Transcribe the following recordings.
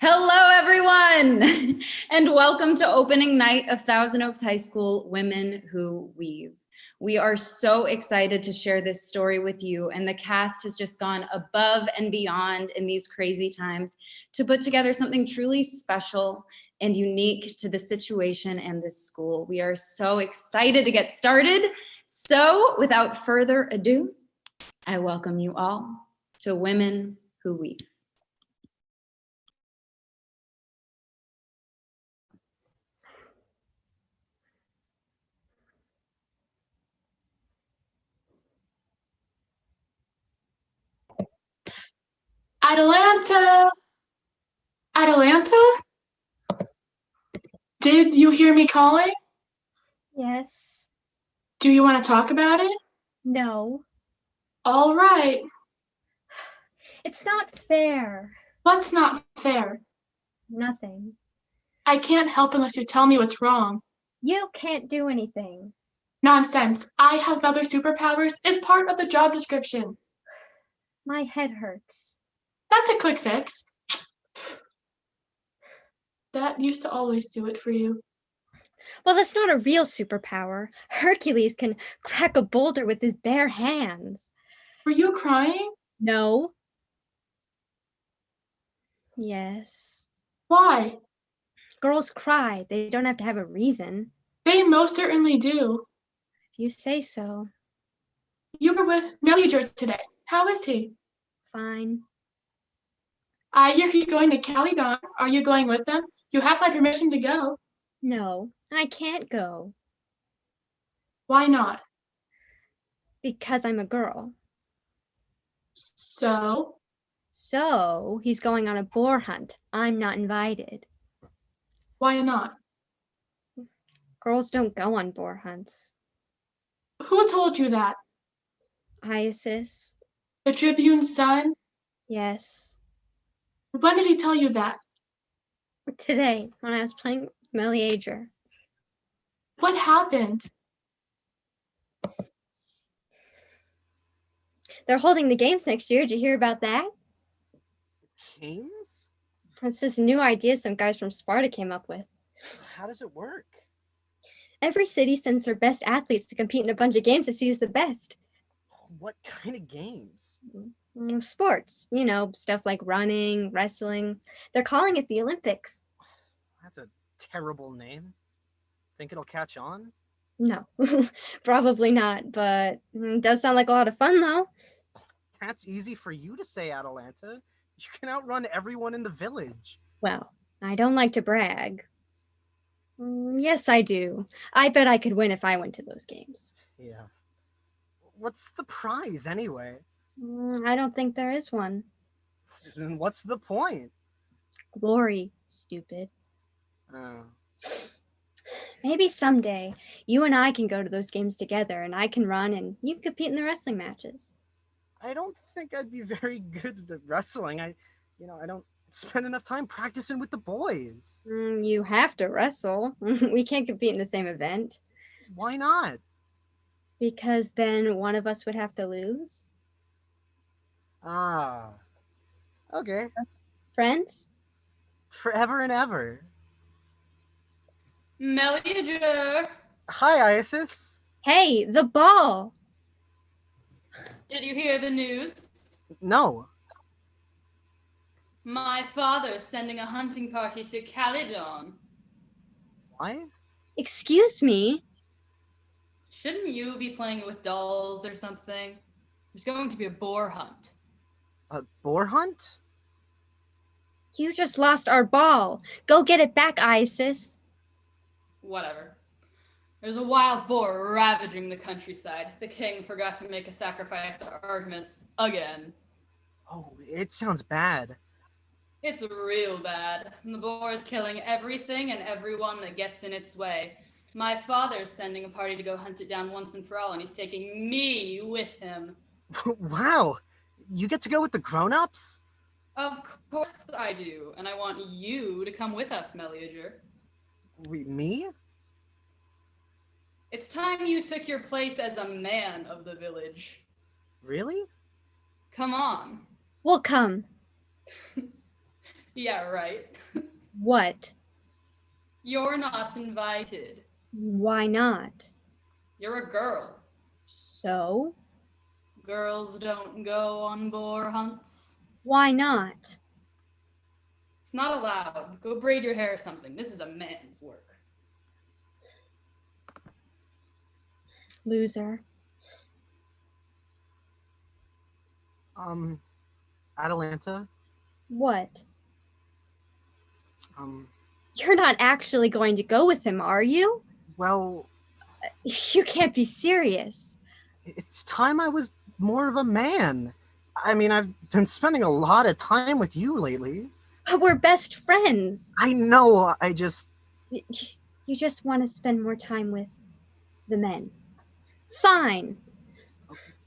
Hello, everyone, and welcome to opening night of Thousand Oaks High School Women Who Weave. We are so excited to share this story with you, and the cast has just gone above and beyond in these crazy times to put together something truly special and unique to the situation and this school. We are so excited to get started. So, without further ado, I welcome you all to Women Who Weave. Atalanta! Atalanta? Did you hear me calling? Yes. Do you want to talk about it? No. All right. It's not fair. What's not fair? Nothing. I can't help unless you tell me what's wrong. You can't do anything. Nonsense. I have other superpowers is part of the job description. My head hurts. That's a quick fix. That used to always do it for you. Well, that's not a real superpower. Hercules can crack a boulder with his bare hands. Were you crying? No. Yes. Why? Girls cry. They don't have to have a reason. They most certainly do. If you say so. You were with Manager today. How is he? Fine. I hear he's going to Caledon. Are you going with them? You have my permission to go. No, I can't go. Why not? Because I'm a girl. So? So, he's going on a boar hunt. I'm not invited. Why not? Girls don't go on boar hunts. Who told you that? Isis. The Tribune's son? Yes. When did he tell you that? Today, when I was playing Meliager. What happened? They're holding the games next year. Did you hear about that? Games? It's this new idea some guys from Sparta came up with. How does it work? Every city sends their best athletes to compete in a bunch of games to see who's the best. What kind of games? Sports, stuff like running, wrestling. They're calling it the Olympics. That's a terrible name. Think it'll catch on? No, probably not, but it does sound like a lot of fun, though. That's easy for you to say, Atalanta. You can outrun everyone in the village. Well, I don't like to brag. Yes, I do. I bet I could win if I went to those games. Yeah. What's the prize, anyway? I don't think there is one. Then what's the point? Glory, stupid. Oh. Maybe someday you and I can go to those games together and I can run and you can compete in the wrestling matches. I don't think I'd be very good at wrestling. I don't spend enough time practicing with the boys. You have to wrestle. We can't compete in the same event. Why not? Because then one of us would have to lose. Ah. Okay. Friends? Forever and ever. Meliager, Hi, Isis. Hey, the ball! did you hear the news? No. My father's sending a hunting party to Caledon. Why? Excuse me? Shouldn't you be playing with dolls or something? There's going to be a boar hunt. A boar hunt? You just lost our ball. Go get it back, Isis. Whatever. There's a wild boar ravaging the countryside. The king forgot to make a sacrifice to Artemis again. Oh, it sounds bad. It's real bad. The boar is killing everything and everyone that gets in its way. My father's sending a party to go hunt it down once and for all, and he's taking me with him. Wow. You get to go with the grown-ups? Of course I do, and I want you to come with us, Meliager. Me? It's time you took your place as a man of the village. Really? Come on. We'll come. Yeah, right. What? You're not invited. Why not? You're a girl. So? Girls don't go on boar hunts. Why not? It's not allowed. Go braid your hair or something. This is a man's work. Loser. Atalanta, What? um, You're not actually going to go with him, are you? well, You can't be serious. it's time I was more of a man. I mean, I've been spending a lot of time with you lately. But we're best friends. I know, I just. You just want to spend more time with the men. Fine.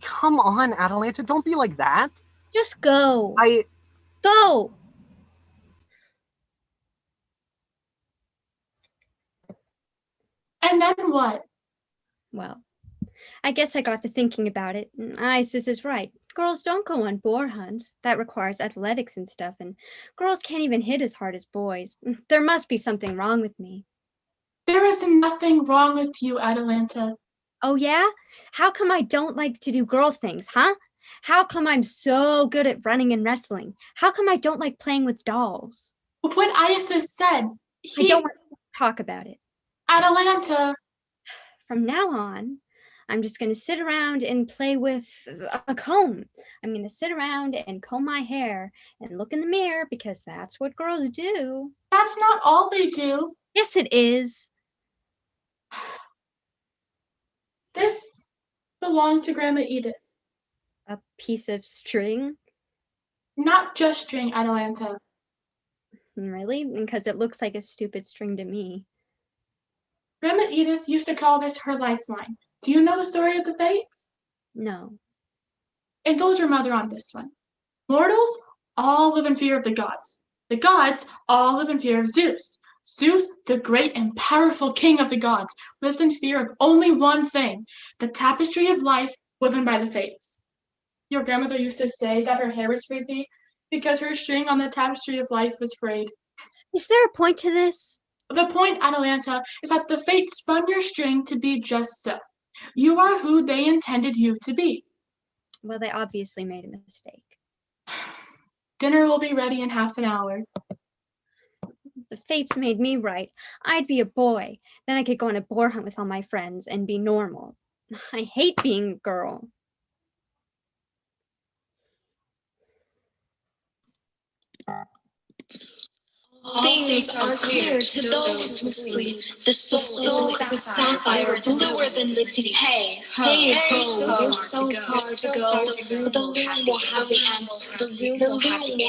Come on, Atalanta, don't be like that. Just go. I. Go. And then what? Well, I guess I got to thinking about it. Isis is right. Girls don't go on boar hunts. That requires athletics and stuff, and girls can't even hit as hard as boys. There must be something wrong with me. There is nothing wrong with you, Atalanta. Oh yeah? How come I don't like to do girl things, huh? How come I'm so good at running and wrestling? How come I don't like playing with dolls? What Isis said, I don't want to talk about it. Atalanta. From now on, I'm just going to sit around and play with a comb. I'm going to sit around and comb my hair and look in the mirror because that's what girls do. That's not all they do. Yes, it is. This belonged to Grandma Edith. A piece of string? Not just string, Atalanta. Really? Because it looks like a stupid string to me. Grandma Edith used to call this her lifeline. Do you know the story of the Fates? No. Indulge your mother on this one. Mortals all live in fear of the gods. The gods all live in fear of Zeus. Zeus, the great and powerful king of the gods, lives in fear of only one thing, the tapestry of life woven by the Fates. Your grandmother used to say that her hair was frizzy because her string on the tapestry of life was frayed. Is there a point to this? The point, Atalanta, is that the Fates spun your string to be just so. You are who they intended you to be. Well, they obviously made a mistake. Dinner will be ready in half an hour. The fates made me right. I'd be a boy. Then I could go on a boar hunt with all my friends and be normal. I hate being a girl. Things are clear to those who sleep. The soul is a sapphire bluer than the deep. Hey, ho, you're so far to go. The loom will have the answers. The loom will have the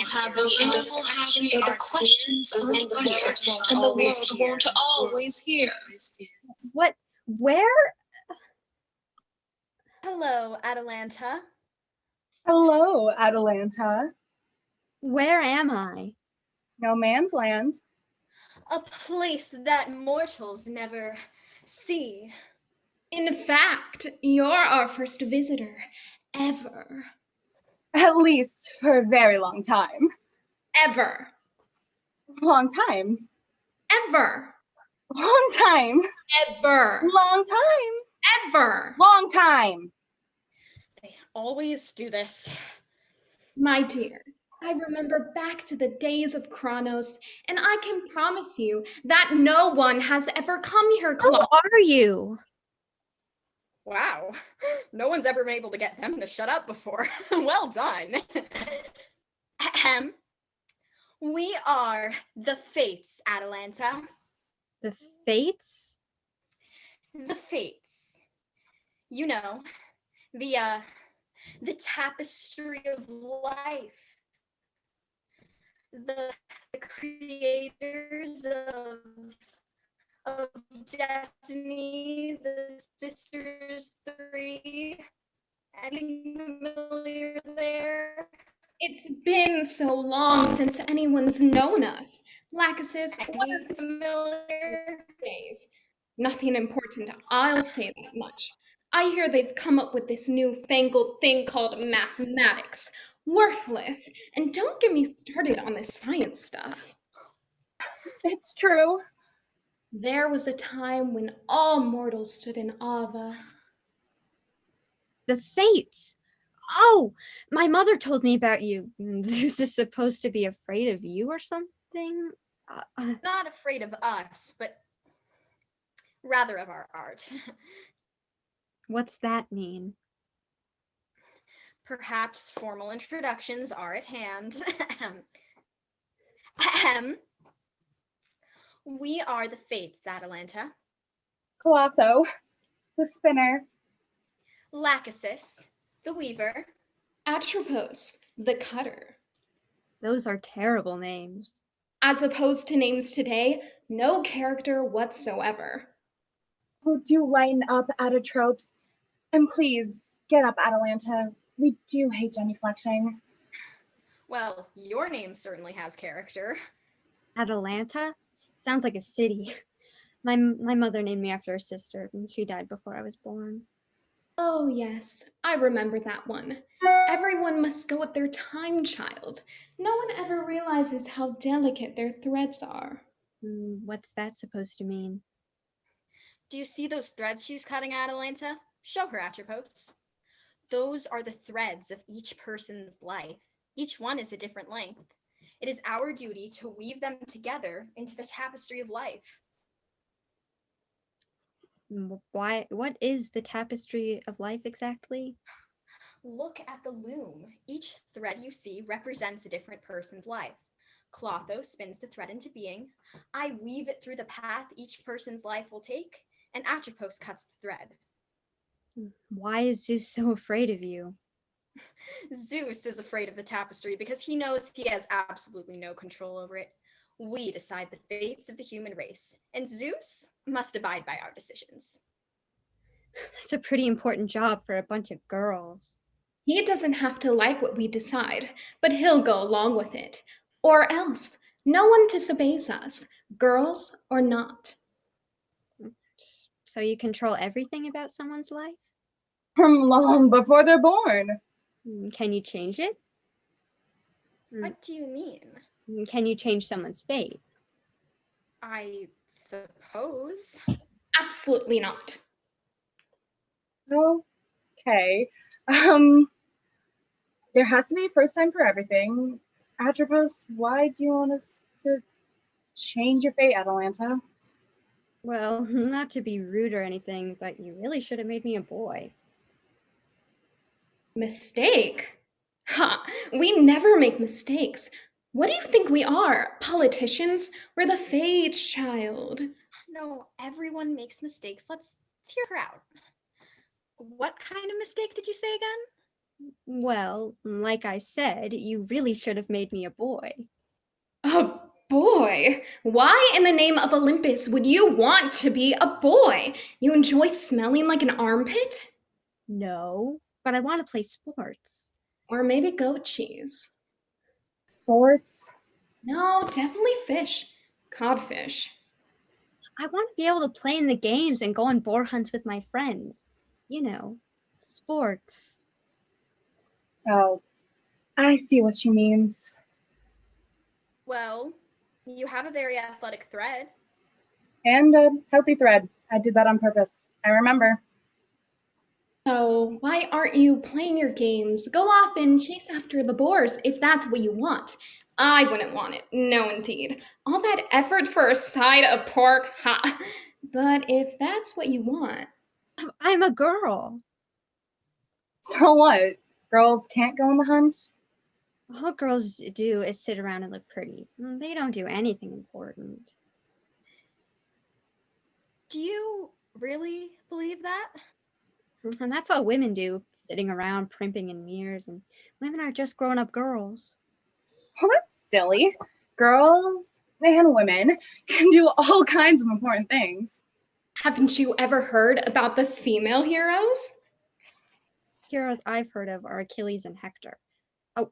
answers. The questions are clear, and the world won't always hear. What? Where? Hello, Atalanta. Hello, Atalanta. Where am I? No man's land. A place that mortals never see. In fact, you're our first visitor ever. At least for a very long time. Ever. Long time. Ever. Long time. Ever. Long time. Ever. Long time. They always do this. My dear, I remember back to the days of Kronos, and I can promise you that no one has ever come here close. Who are you? Wow, no one's ever been able to get them to shut up before. Well done. Ahem. We are the Fates, Atalanta. The fates? The Fates. You know, the tapestry of life. The creators of Destiny, the Sisters Three. Anything familiar there? It's been so long since anyone's known us. Lachesis, what are Any familiar? days? Nothing important, I'll say that much. I hear they've come up with this newfangled thing called mathematics. Worthless. And don't get me started on this science stuff. It's true. There was a time when all mortals stood in awe of us. The Fates. Oh, my mother told me about you. Zeus is supposed to be afraid of you or something? Not afraid of us, but rather of our art. What's that mean? Perhaps formal introductions are at hand. Ahem. We are the Fates, Atalanta. Clotho, the spinner. Lachesis, the weaver. Atropos, the cutter. Those are terrible names. As opposed to names today, no character whatsoever. Oh, do lighten up, Atatropes. And please, get up, Atalanta. We do hate genuflecting. Well, your name certainly has character. Atalanta? Sounds like a city. My mother named me after her sister, and she died before I was born. Oh, yes, I remember that one. Everyone must go with their time, child. No one ever realizes how delicate their threads are. What's that supposed to mean? Do you see those threads she's cutting, Atalanta? Show her, Atropos. Those are the threads of each person's life. Each one is a different length. It is our duty to weave them together into the tapestry of life. Why? What is the tapestry of life exactly? Look at the loom. Each thread you see represents a different person's life. Clotho spins the thread into being. I weave it through the path each person's life will take, and Atropos cuts the thread. Why is Zeus so afraid of you? Zeus is afraid of the tapestry because he knows he has absolutely no control over it. We decide the fates of the human race, and Zeus must abide by our decisions. That's a pretty important job for a bunch of girls. He doesn't have to like what we decide, but he'll go along with it. Or else, no one disobeys us, girls or not. So you control everything about someone's life? From long before they're born. Can you change it? What do you mean? Can you change someone's fate? I suppose. Absolutely not. Okay. There has to be a first time for everything. Atropos, why do you want us to change your fate, Atalanta? Well, not to be rude or anything, but you really should have made me a boy. Mistake? Ha! We never make mistakes. What do you think we are? Politicians? We're the Fates, child. No, everyone makes mistakes. Let's hear her out. What kind of mistake did you say again? Well, like I said, you really should have made me a boy. A boy? Why in the name of Olympus would you want to be a boy? You enjoy smelling like an armpit? No, but I want to play sports. Or maybe goat cheese. Sports? No, definitely fish. Codfish. I want to be able to play in the games and go on boar hunts with my friends. You know, sports. Oh, I see what she means. Well, you have a very athletic thread. And a healthy thread. I did that on purpose. I remember. So why aren't you playing your games? Go off and chase after the boars if that's what you want. I wouldn't want it. No, indeed. All that effort for a side of pork? Ha! But if that's what you want. I'm a girl. So what? Girls can't go on the hunt? All girls do is sit around and look pretty. They don't do anything important. Do you really believe that? And that's what women do, sitting around primping in mirrors, and women are just grown-up girls. Well, that's silly. Girls and women can do all kinds of important things. Haven't you ever heard about the female heroes? Heroes I've heard of are Achilles and Hector.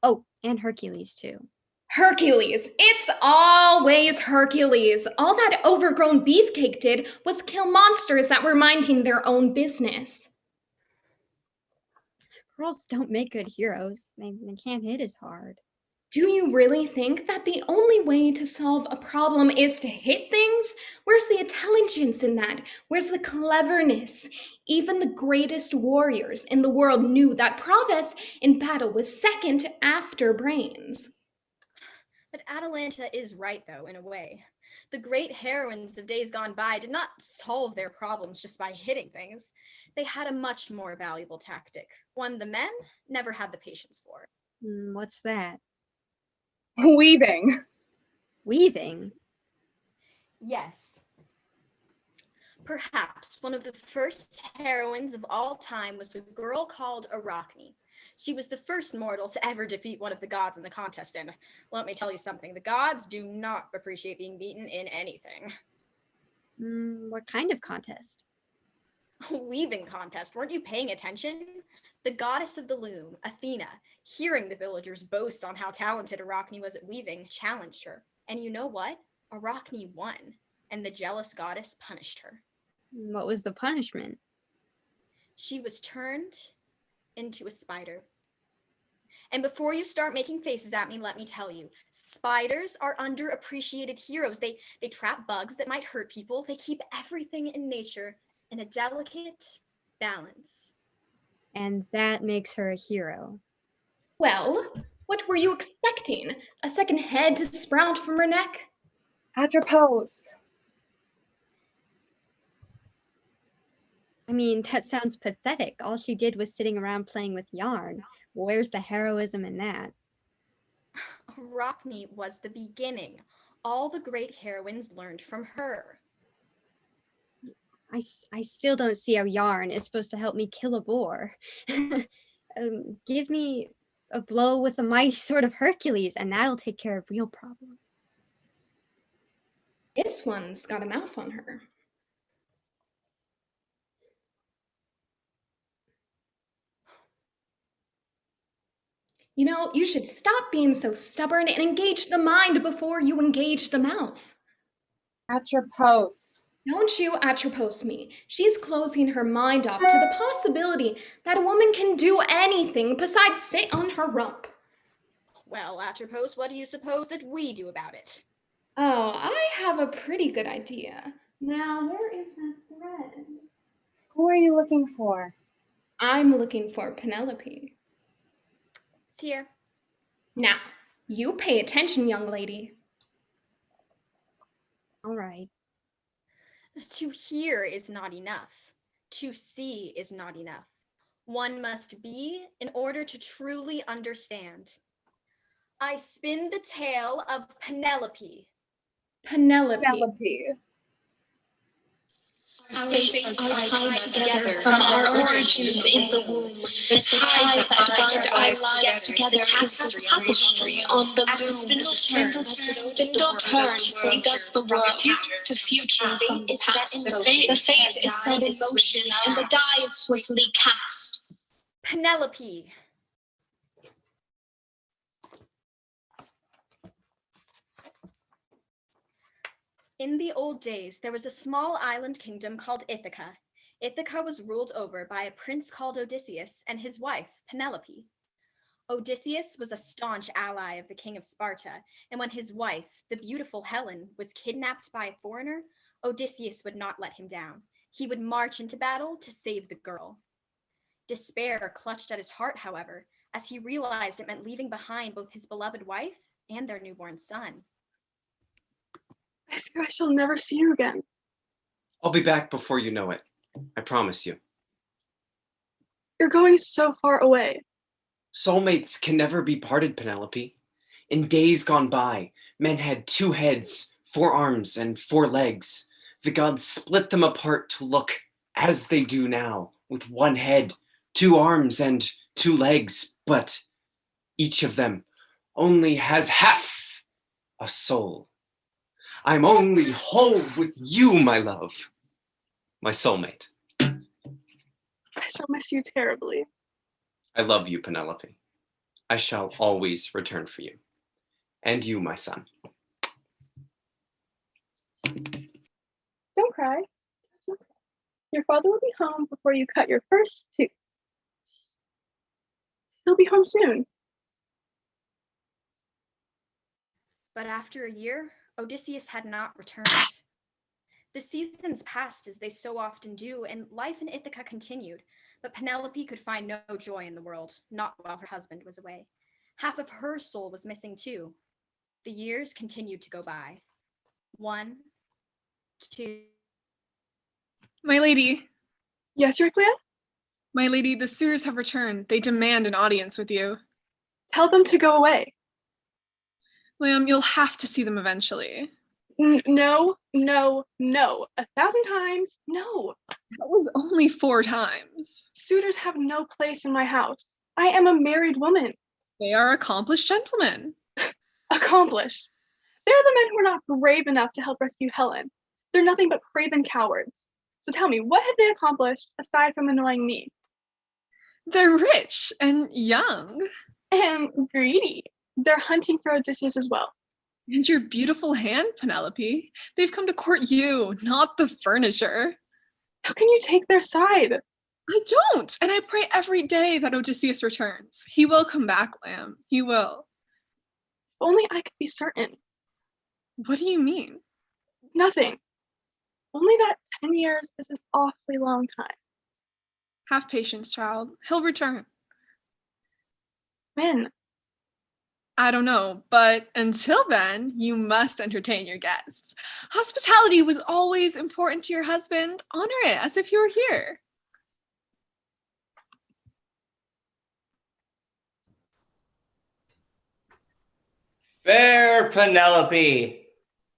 Oh, and Hercules too. Hercules. It's always Hercules. All that overgrown beefcake did was kill monsters that were minding their own business. Girls don't make good heroes. They can't hit as hard. Do you really think that the only way to solve a problem is to hit things? Where's the intelligence in that? Where's the cleverness? Even the greatest warriors in the world knew that prowess in battle was second after brains. But Atalanta is right, though, in a way. The great heroines of days gone by did not solve their problems just by hitting things. They had a much more valuable tactic, one the men never had the patience for. What's that? Weaving. Weaving? Yes. Perhaps one of the first heroines of all time was a girl called Arachne. She was the first mortal to ever defeat one of the gods in the contest, and let me tell you something, the gods do not appreciate being beaten in anything. What kind of contest? Weaving contest. Weren't you paying attention? The goddess of the loom, Athena, hearing the villagers boast on how talented Arachne was at weaving, challenged her. And you know what? Arachne won, and the jealous goddess punished her. What was the punishment? She was turned into a spider. And before you start making faces at me, let me tell you, spiders are underappreciated heroes. They trap bugs that might hurt people. They keep everything in nature in a delicate balance. And that makes her a hero. Well, what were you expecting? A second head to sprout from her neck? Atropos. I mean, that sounds pathetic. All she did was sitting around playing with yarn. Where's the heroism in that? Arachne was the beginning. All the great heroines learned from her. I still don't see how yarn is supposed to help me kill a boar. Give me a blow with a mighty sword of Hercules, and that'll take care of real problems. This one's got a mouth on her. You know, you should stop being so stubborn and engage the mind before you engage the mouth. Atropos. Don't you atropos me. She's closing her mind off to the possibility that a woman can do anything besides sit on her rump. Well, Atropos, what do you suppose that we do about it? Oh, I have a pretty good idea. Now, where is that thread? Who are you looking for? I'm looking for Penelope. It's here. Now, you pay attention, young lady. All right. To hear is not enough. To see is not enough. One must be in order to truly understand. I spin the tale of Penelope. Penelope. Our fates are tied together from our origins in the womb. The ties that bind our lives together, the tapestry on the loom. The spindle turns, so does the world. To future from the past. The fate is set in motion, and the die is swiftly cast. Penelope. In the old days, there was a small island kingdom called Ithaca. Ithaca was ruled over by a prince called Odysseus and his wife, Penelope. Odysseus was a staunch ally of the king of Sparta, and when his wife, the beautiful Helen, was kidnapped by a foreigner, Odysseus would not let him down. He would march into battle to save the girl. Despair clutched at his heart, however, as he realized it meant leaving behind both his beloved wife and their newborn son. I fear I shall never see you again. I'll be back before you know it. I promise you. You're going so far away. Soulmates can never be parted, Penelope. In days gone by, men had 2 heads, 4 arms, and 4 legs. The gods split them apart to look as they do now, with 1 head, 2 arms, and 2 legs, but each of them only has half a soul. I'm only whole with you, my love, my soulmate. I shall miss you terribly. I love you, Penelope. I shall always return for you. And you, my son. Don't cry. Your father will be home before you cut your first tooth. He'll be home soon. But after a year, Odysseus had not returned. The seasons passed as they so often do, and life in Ithaca continued, but Penelope could find no joy in the world, not while her husband was away. Half of her soul was missing too. The years continued to go by. 1, 2. My lady. Yes, Euryclea? My lady, the suitors have returned. They demand an audience with you. Tell them to go away. Lamb, you'll have to see them eventually. No, no, no. 1,000 times, no. That was only 4 times. Suitors have no place in my house. I am a married woman. They are accomplished gentlemen. Accomplished. They're the men who are not brave enough to help rescue Helen. They're nothing but craven cowards. So tell me, what have they accomplished aside from annoying me? They're rich and young. And greedy. They're hunting for Odysseus as well. And your beautiful hand, Penelope. They've come to court you, not the furniture. How can you take their side? I don't, and I pray every day that Odysseus returns. He will come back, Lamb. He will. If only I could be certain. What do you mean? Nothing. Only that 10 years is an awfully long time. Have patience, child. He'll return. When? I don't know, but until then, you must entertain your guests. Hospitality was always important to your husband. Honor it as if you were here. Fair Penelope.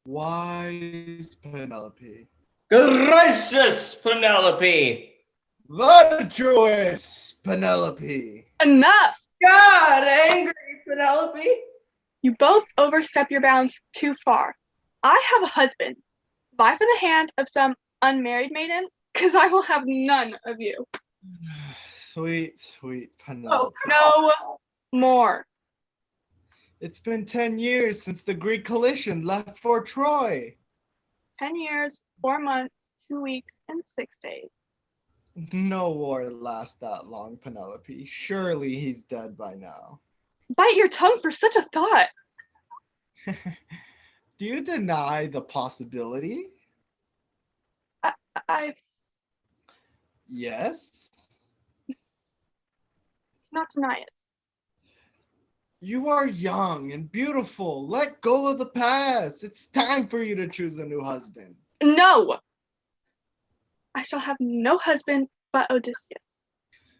Wise Penelope. Gracious Penelope. Virtuous Penelope. Enough! God, angry Penelope. You both overstep your bounds too far. I have a husband. Vie for the hand of some unmarried maiden, because I will have none of you. Sweet, sweet Penelope. No more. It's been 10 years since the Greek coalition left for Troy. 10 years, 4 months, 2 weeks, and 6 days. No war lasts that long, Penelope. Surely he's dead by now. Bite your tongue for such a thought. Do you deny the possibility? I Yes? not deny it. You are young and beautiful. Let go of the past. It's time for you to choose a new husband. No! I shall have no husband but Odysseus.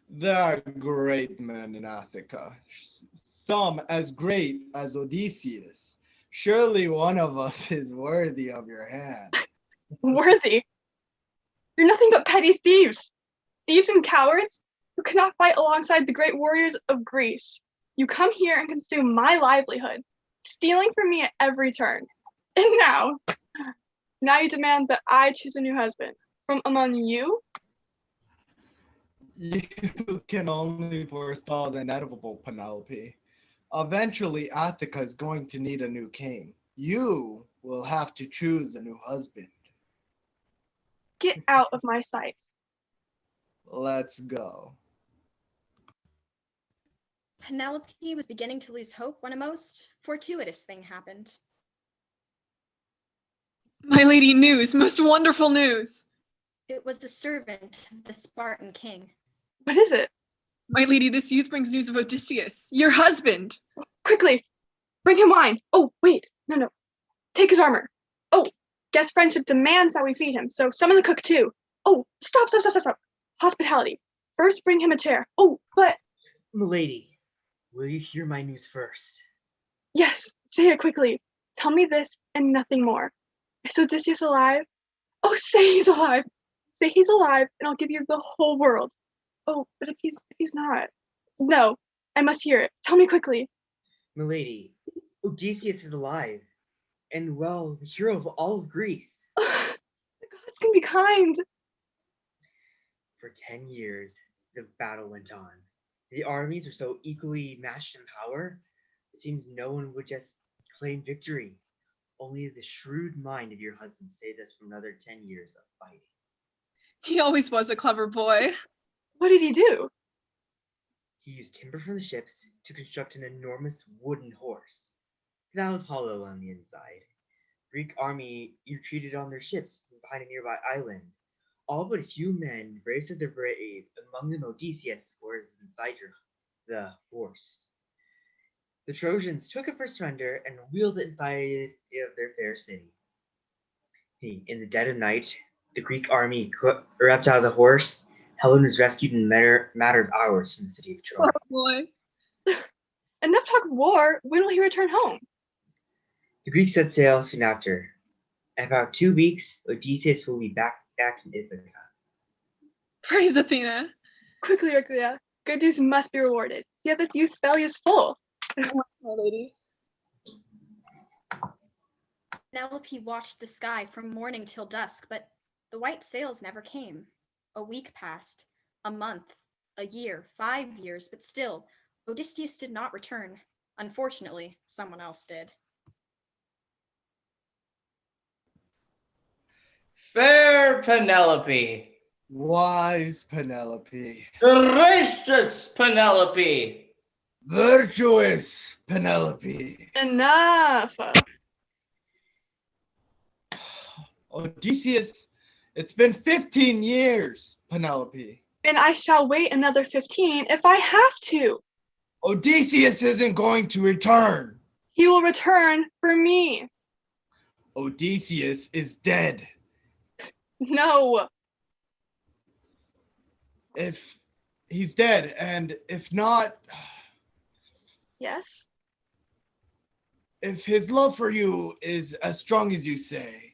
There are great men in Ithaca, some as great as Odysseus. Surely one of us is worthy of your hand. Worthy? You're nothing but petty thieves. Thieves and cowards who cannot fight alongside the great warriors of Greece. You come here and consume my livelihood, stealing from me at every turn. And now you demand that I choose a new husband. From among you? You can only forestall the inevitable, Penelope. Eventually, Ithaca is going to need a new king. You will have to choose a new husband. Get out of my sight. Let's go. Penelope was beginning to lose hope when a most fortuitous thing happened. My lady, news, most wonderful news. It was a servant of the Spartan king. What is it? My lady, this youth brings news of Odysseus, your husband. Quickly, bring him wine. Oh, wait, no. Take his armor. Oh, guest friendship demands that we feed him, so summon the cook too. Oh, stop. Hospitality. First bring him a chair. Oh, but... Milady, will you hear my news first? Yes, say it quickly. Tell me this and nothing more. Is Odysseus alive? Oh, say he's alive. Say he's alive, and I'll give you the whole world. Oh, but if he's not. No, I must hear it. Tell me quickly. Milady, Odysseus is alive, and well, the hero of all of Greece. The gods can be kind. For 10 years, the battle went on. The armies were so equally matched in power, it seems no one would just claim victory. Only the shrewd mind of your husband saved us from another 10 years of fighting. He always was a clever boy. What did he do? He used timber from the ships to construct an enormous wooden horse that was hollow on the inside. The Greek army retreated on their ships behind a nearby island. All but a few men, brave of the brave, among them Odysseus, was inside the horse. The Trojans took it for surrender and wheeled it inside of their fair city. In the dead of night, the Greek army leapt out of the horse. Helen was rescued in a matter of hours from the city of Troy. Oh boy. Enough talk of war. When will he return home? The Greeks set sail soon after. In about 2 weeks, Odysseus will be back in Ithaca. Praise Athena. Quickly, Euryclea. Good news must be rewarded. See how this youth's belly is full. My lady. Penelope watched the sky from morning till dusk, but the white sails never came. A week passed, a month, a year, 5 years, but still, Odysseus did not return. Unfortunately, someone else did. Fair Penelope. Wise Penelope. Gracious Penelope. Virtuous Penelope. Enough. Odysseus, it's been 15 years, Penelope. And I shall wait another 15 if I have to. Odysseus isn't going to return. He will return for me. Odysseus is dead. No. If he's dead, and if not, Yes? if his love for you is as strong as you say,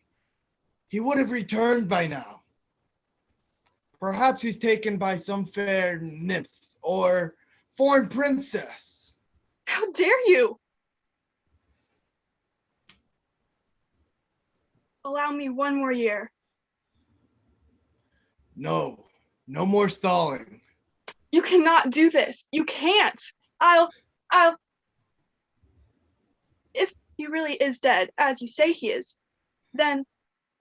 he would have returned by now. Perhaps he's taken by some fair nymph or foreign princess. How dare you? Allow me 1 more year. No, no more stalling. You cannot do this. You can't. If he really is dead, as you say he is, then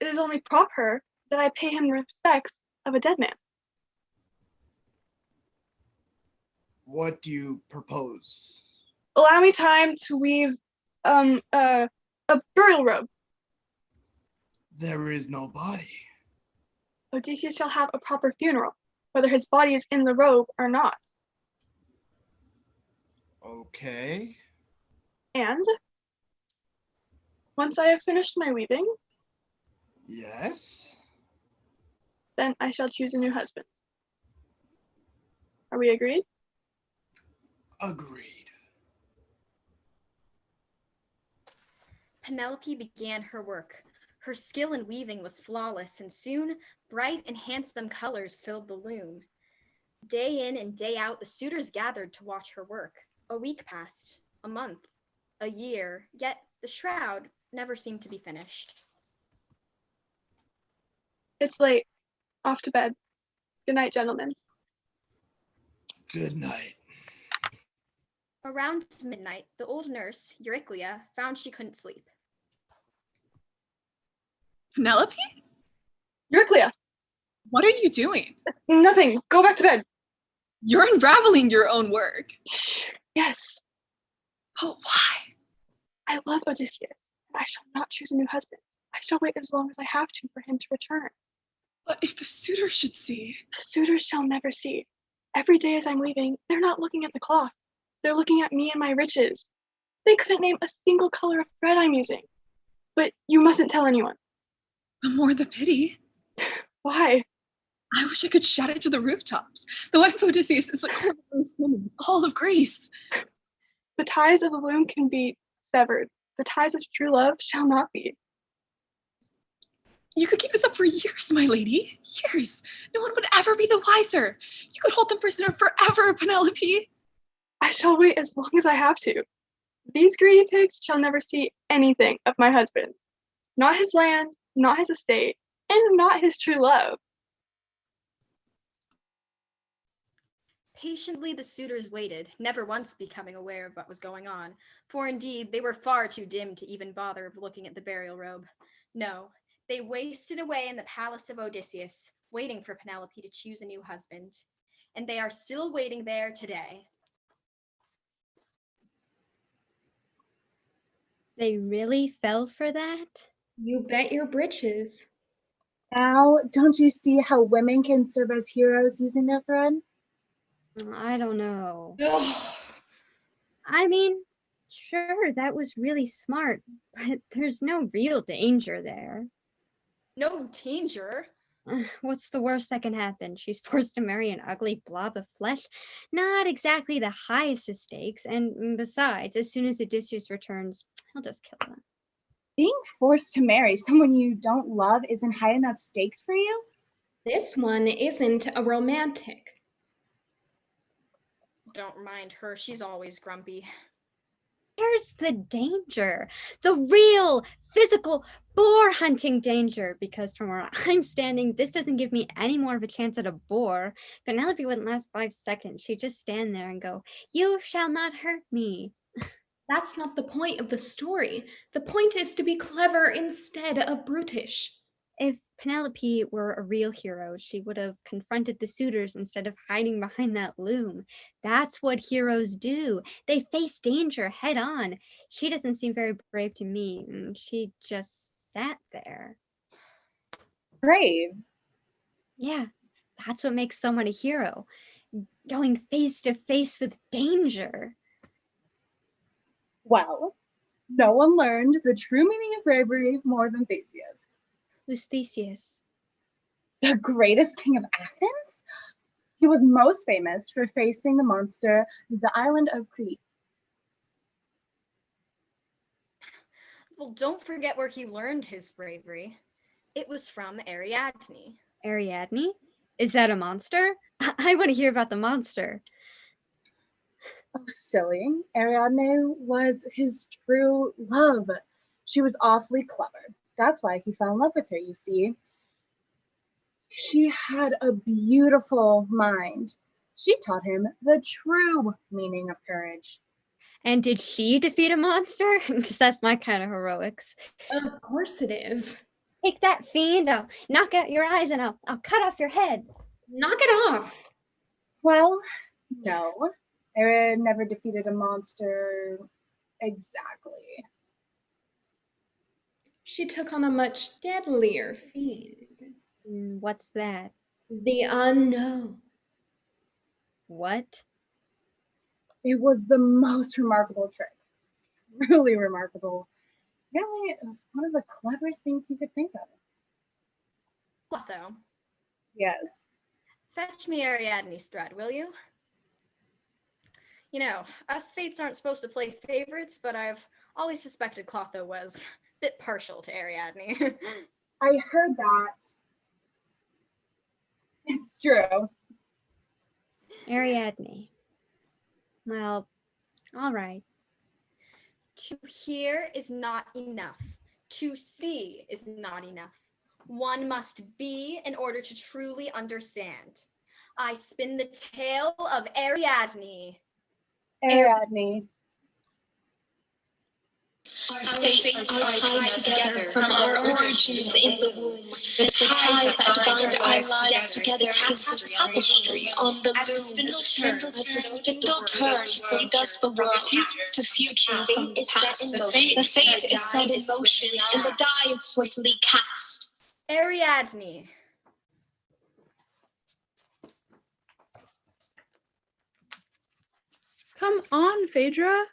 it is only proper that I pay him the respects of a dead man. What do you propose? Allow me time to weave a burial robe. There is no body. Odysseus shall have a proper funeral, whether his body is in the robe or not. Okay. And once I have finished my weaving, Yes. then I shall choose a new husband. Are we agreed? Agreed. Penelope began her work. Her skill in weaving was flawless, and soon bright and handsome colors filled the loom. Day in and day out, the suitors gathered to watch her work. A week passed, a month, a year, yet the shroud never seemed to be finished. It's late. Off to bed. Good night, gentlemen. Good night. Around midnight, the old nurse, Euryclea, found she couldn't sleep. Penelope? Euryclea! What are you doing? Nothing. Go back to bed. You're unraveling your own work. Shh. Yes. But why? I love Odysseus, and I shall not choose a new husband. I shall wait as long as I have to for him to return. But if the suitors should see. The suitors shall never see. Every day as I'm weaving, they're not looking at the cloth. They're looking at me and my riches. They couldn't name a single color of thread I'm using. But you mustn't tell anyone. The more the pity. Why? I wish I could shout it to the rooftops. The wife of Odysseus is the cleverest woman in all of Greece. The ties of the loom can be severed. The ties of true love shall not be. You could keep this up for years, my lady. Years. No one would ever be the wiser. You could hold them prisoner forever, Penelope. I shall wait as long as I have to. These greedy pigs shall never see anything of my husband. Not his land, not his estate, and not his true love. Patiently the suitors waited, never once becoming aware of what was going on, for indeed they were far too dim to even bother looking at the burial robe. No, they wasted away in the palace of Odysseus, waiting for Penelope to choose a new husband. And they are still waiting there today. They really fell for that? You bet your britches. Now, don't you see how women can serve as heroes using their thread? I don't know. I mean, sure, that was really smart, but there's no real danger there. No danger? What's the worst that can happen? She's forced to marry an ugly blob of flesh? Not exactly the highest of stakes, and besides, as soon as Odysseus returns, he'll just kill them. Being forced to marry someone you don't love isn't high enough stakes for you? This one isn't a romantic. Don't mind her, she's always grumpy. Here's the danger. The real, physical, boar hunting danger. Because from where I'm standing, this doesn't give me any more of a chance at a boar. Penelope wouldn't last 5 seconds. She'd just stand there and go, "You shall not hurt me." That's not the point of the story. The point is to be clever instead of brutish. If Penelope were a real hero, she would have confronted the suitors instead of hiding behind that loom. That's what heroes do. They face danger head on. She doesn't seem very brave to me. She just sat there. Brave? Yeah, that's what makes someone a hero. Going face to face with danger. Well, no one learned the true meaning of bravery more than Theseus. Who's Theseus? The greatest king of Athens? He was most famous for facing the monster, the island of Crete. Well, don't forget where he learned his bravery. It was from Ariadne. Ariadne? Is that a monster? I want to hear about the monster. Oh, silly. Ariadne was his true love. She was awfully clever. That's why he fell in love with her, you see. She had a beautiful mind. She taught him the true meaning of courage. And did she defeat a monster? Because that's my kind of heroics. Of course it is. Take that, fiend. I'll knock out your eyes and I'll cut off your head. Knock it off. Well, no. Ariadne never defeated a monster exactly. She took on a much deadlier fiend. What's that? The unknown. What? It was the most remarkable trick. Really remarkable. Really, it was one of the cleverest things you could think of. Clotho, Yes. fetch me Ariadne's thread, will you? You know, us fates aren't supposed to play favorites, but I've always suspected Clotho was a bit partial to Ariadne. I heard that. It's true. Ariadne. Well, all right. To hear is not enough. To see is not enough. One must be in order to truly understand. I spin the tale of Ariadne. Ariadne. Our fates are tied together from our origins in the womb. The ties that bind our lives together is a tapestry on the loom. As the spindle turns, so does the world to future from past. The fate is set in motion, and the die is swiftly cast. Ariadne. Come on, Phaedra.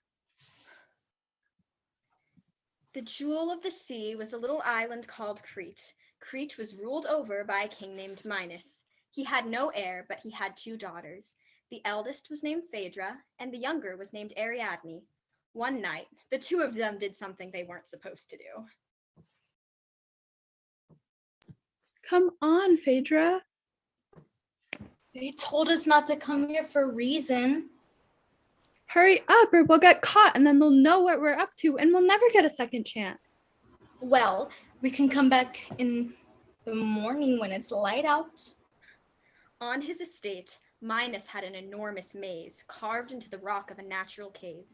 The jewel of the sea was a little island called Crete. Crete was ruled over by a king named Minos. He had no heir, but he had 2 daughters. The eldest was named Phaedra, and the younger was named Ariadne. One night, the 2 of them did something they weren't supposed to do. Come on, Phaedra. They told us not to come here for a reason. Hurry up or we'll get caught and then they'll know what we're up to and we'll never get a second chance. Well, we can come back in the morning when it's light out. On his estate, Minos had an enormous maze carved into the rock of a natural cave.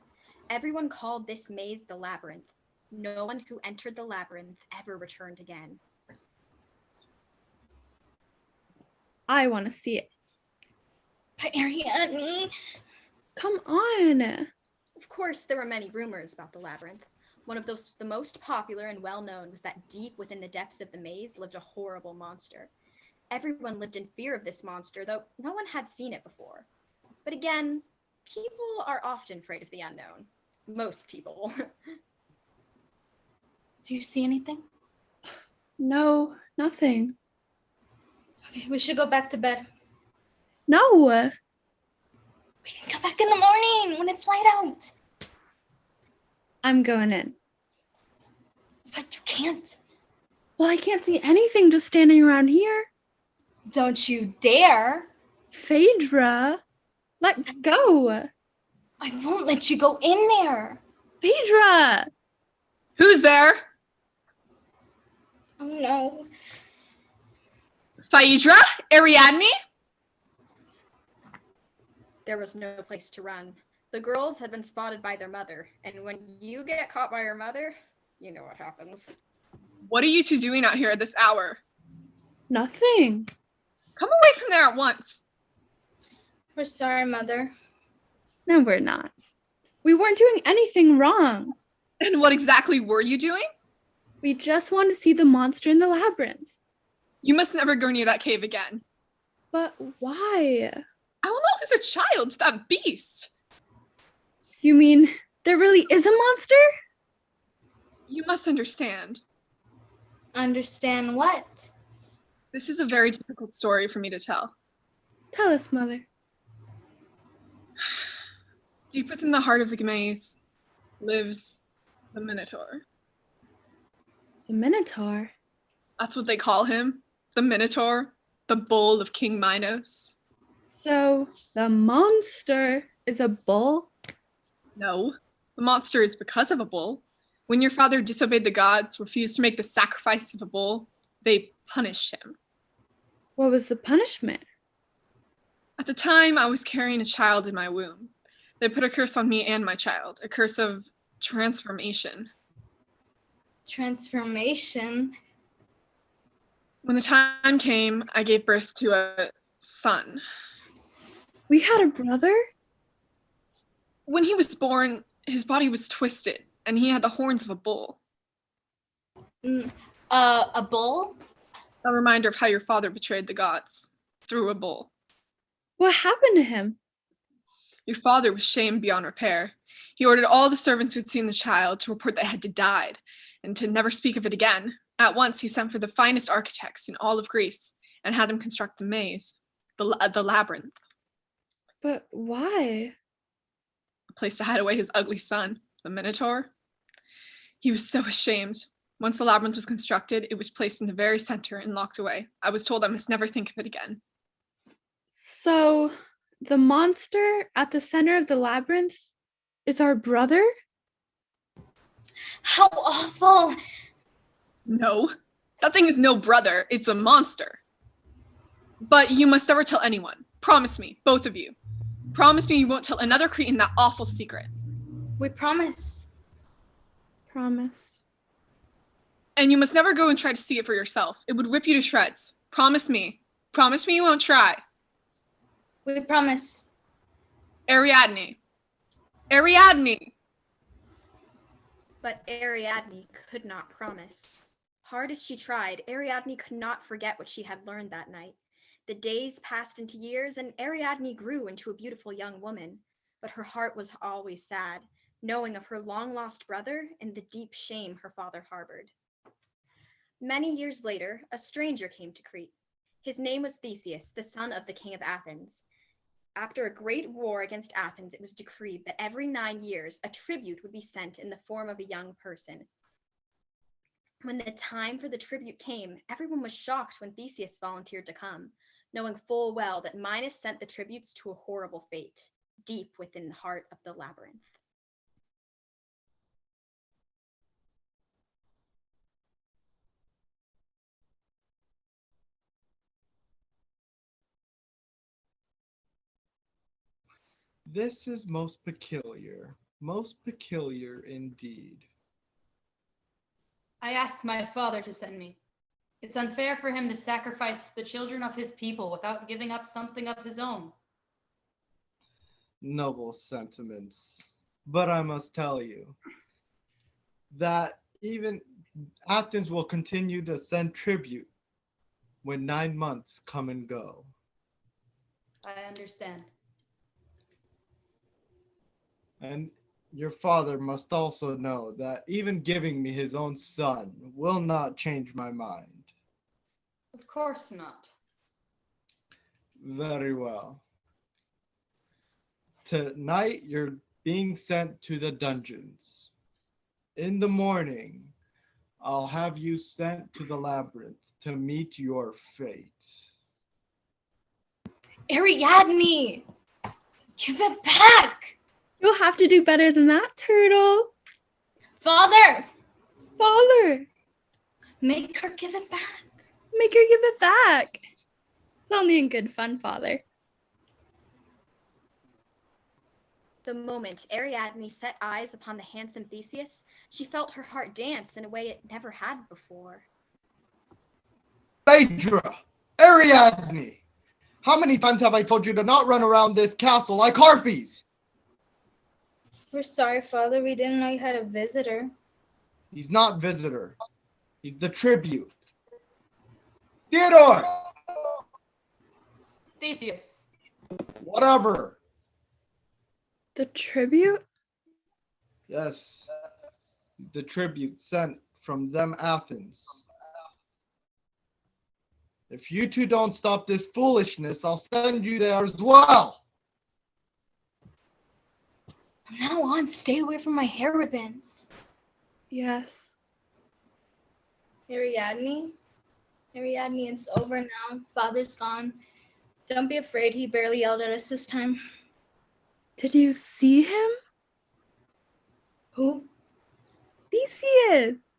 Everyone called this maze the labyrinth. No one who entered the labyrinth ever returned again. I want to see it. But Ariadne... Come on. Of course, there were many rumors about the labyrinth. One of the most popular and well-known was that deep within the depths of the maze lived a horrible monster. Everyone lived in fear of this monster, though no one had seen it before. But again, people are often afraid of the unknown. Most people. Do you see anything? No, nothing. Okay, we should go back to bed. No. We can come back in the morning when it's light out. I'm going in. But you can't. Well, I can't see anything just standing around here. Don't you dare. Phaedra, let go. I won't let you go in there. Phaedra! Who's there? Oh no. Phaedra? Ariadne? There was no place to run. The girls had been spotted by their mother, and when you get caught by your mother, you know what happens. What are you two doing out here at this hour? Nothing. Come away from there at once. We're sorry, Mother. No, we're not. We weren't doing anything wrong. And what exactly were you doing? We just want to see the monster in the labyrinth. You must never go near that cave again. But why? I will not lose a child to that beast. You mean there really is a monster? You must understand. Understand what? This is a very difficult story for me to tell. Tell us, Mother. Deep within the heart of the maze lives the Minotaur. The Minotaur? That's what they call him. The Minotaur. The bull of King Minos. So, the monster is a bull? No. The monster is because of a bull. When your father disobeyed the gods, refused to make the sacrifice of a bull, they punished him. What was the punishment? At the time, I was carrying a child in my womb. They put a curse on me and my child, a curse of transformation. Transformation? When the time came, I gave birth to a son. We had a brother? When he was born, his body was twisted, and he had the horns of a bull. A bull? A reminder of how your father betrayed the gods, through a bull. What happened to him? Your father was shamed beyond repair. He ordered all the servants who had seen the child to report that it had died, and to never speak of it again. At once, he sent for the finest architects in all of Greece, and had them construct the maze, the labyrinth. But why? A place to hide away his ugly son, the Minotaur. He was so ashamed. Once the labyrinth was constructed, it was placed in the very center and locked away. I was told I must never think of it again. So, the monster at the center of the labyrinth is our brother? How awful! No, that thing is no brother, it's a monster. But you must never tell anyone. Promise me, both of you. Promise me you won't tell another Cretan that awful secret. We promise. Promise. And you must never go and try to see it for yourself. It would rip you to shreds. Promise me. Promise me you won't try. We promise. Ariadne. Ariadne! But Ariadne could not promise. Hard as she tried, Ariadne could not forget what she had learned that night. The days passed into years, and Ariadne grew into a beautiful young woman. But her heart was always sad, knowing of her long-lost brother and the deep shame her father harbored. Many years later, a stranger came to Crete. His name was Theseus, the son of the king of Athens. After a great war against Athens, it was decreed that every 9 years, a tribute would be sent in the form of a young person. When the time for the tribute came, everyone was shocked when Theseus volunteered to come, knowing full well that Minos sent the tributes to a horrible fate, deep within the heart of the labyrinth. This is most peculiar indeed. I asked my father to send me. It's unfair for him to sacrifice the children of his people without giving up something of his own. Noble sentiments, but I must tell you, that even Athens will continue to send tribute when 9 months come and go. I understand. And your father must also know that even giving me his own son will not change my mind. Of course not. Very well. Tonight you're being sent to the dungeons. In the morning, I'll have you sent to the labyrinth to meet your fate. Ariadne! Give it back! You'll have to do better than that, Turtle. Father! Father! Make her give it back. Make her give it back. It's only in good fun, Father. The moment Ariadne set eyes upon the handsome Theseus, she felt her heart dance in a way it never had before. Phaedra! Ariadne! How many times have I told you to not run around this castle like harpies? We're sorry, Father. We didn't know you had a visitor. He's not visitor. He's the tribute. Theodore! Theseus. Whatever. The tribute? Yes. He's the tribute sent from them Athens. If you two don't stop this foolishness, I'll send you there as well. From now on, stay away from my hair ribbons. Yes. Ariadne? Ariadne, it's over now. Father's gone. Don't be afraid. He barely yelled at us this time. Did you see him? Who? Theseus.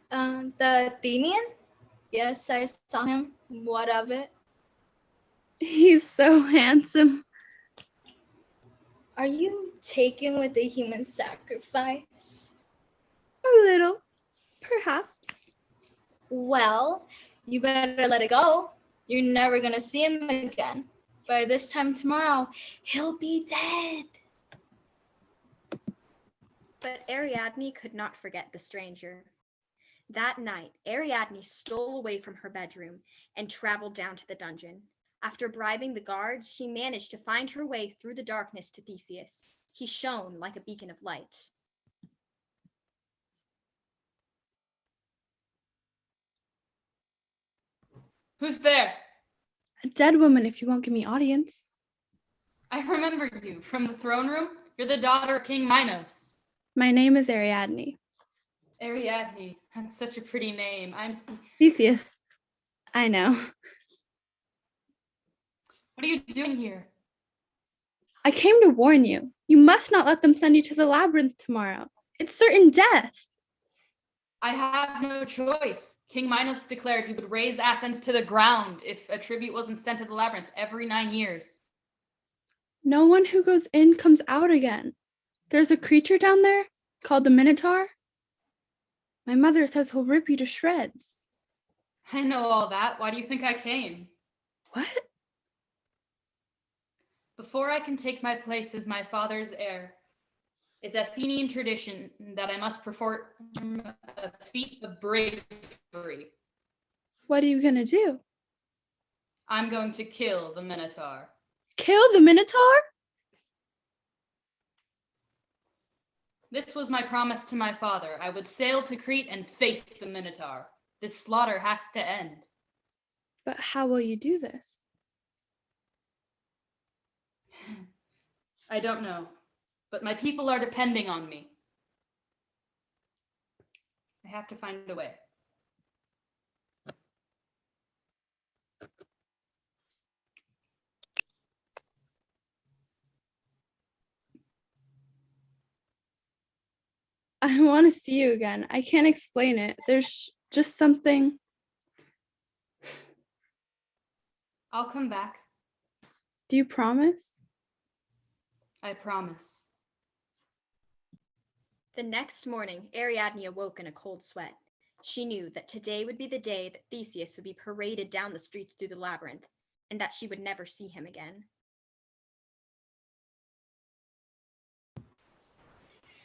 The Athenian? Yes, I saw him. What of it? He's so handsome. Are you taken with the human sacrifice? A little, perhaps. Well, you better let it go. You're never gonna see him again. By this time tomorrow, he'll be dead. But Ariadne could not forget the stranger. That night, Ariadne stole away from her bedroom and traveled down to the dungeon. After bribing the guards, she managed to find her way through the darkness to Theseus. He shone like a beacon of light. Who's there? A dead woman if you won't give me audience. I remember you from the throne room. You're the daughter of King Minos. My name is Ariadne. Ariadne, that's such a pretty name. I'm Theseus. I know. What are you doing here? I came to warn you. You must not let them send you to the labyrinth tomorrow. It's certain death. I have no choice. King Minos declared he would raze Athens to the ground if a tribute wasn't sent to the labyrinth every 9 years. No one who goes in comes out again. There's a creature down there called the Minotaur. My mother says he'll rip you to shreds. I know all that. Why do you think I came? What? Before I can take my place as my father's heir, it's Athenian tradition that I must perform a feat of bravery. What are you gonna do? I'm going to kill the Minotaur. Kill the Minotaur? This was my promise to my father. I would sail to Crete and face the Minotaur. This slaughter has to end. But how will you do this? I don't know, but my people are depending on me. I have to find a way. I want to see you again. I can't explain it. There's just something. I'll come back. Do you promise? I promise. The next morning, Ariadne awoke in a cold sweat. She knew that today would be the day that Theseus would be paraded down the streets through the labyrinth, and that she would never see him again.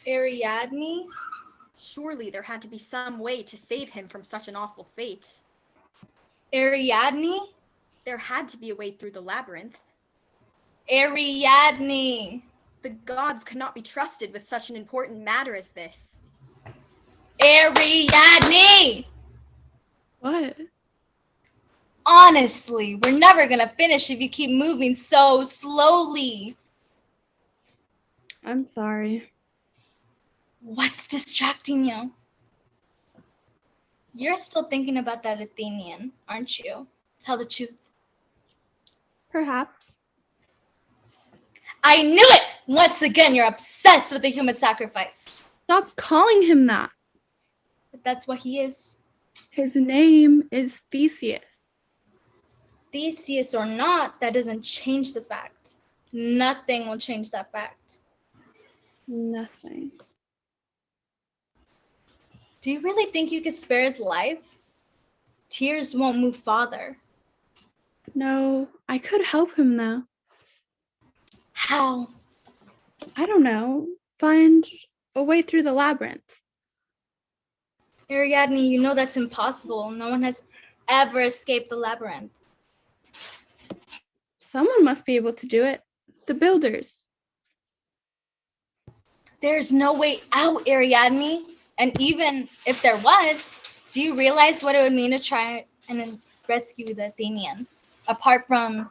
Ariadne? Surely there had to be some way to save him from such an awful fate. Ariadne? There had to be a way through the labyrinth. Ariadne! The gods could not be trusted with such an important matter as this. Ariadne! What? Honestly, we're never gonna finish if you keep moving so slowly. I'm sorry. What's distracting you? You're still thinking about that Athenian, aren't you? Tell the truth. Perhaps. I knew it! Once again, you're obsessed with the human sacrifice. Stop calling him that. But that's what he is. His name is Theseus. Theseus or not, that doesn't change the fact. Nothing will change that fact. Nothing. Do you really think you could spare his life? Tears won't move father. No, I could help him though. How? I don't know. Find a way through the labyrinth. Ariadne, you know that's impossible. No one has ever escaped the labyrinth. Someone must be able to do it. The builders. There's no way out, Ariadne. And even if there was, do you realize what it would mean to try and rescue the Athenian? Apart from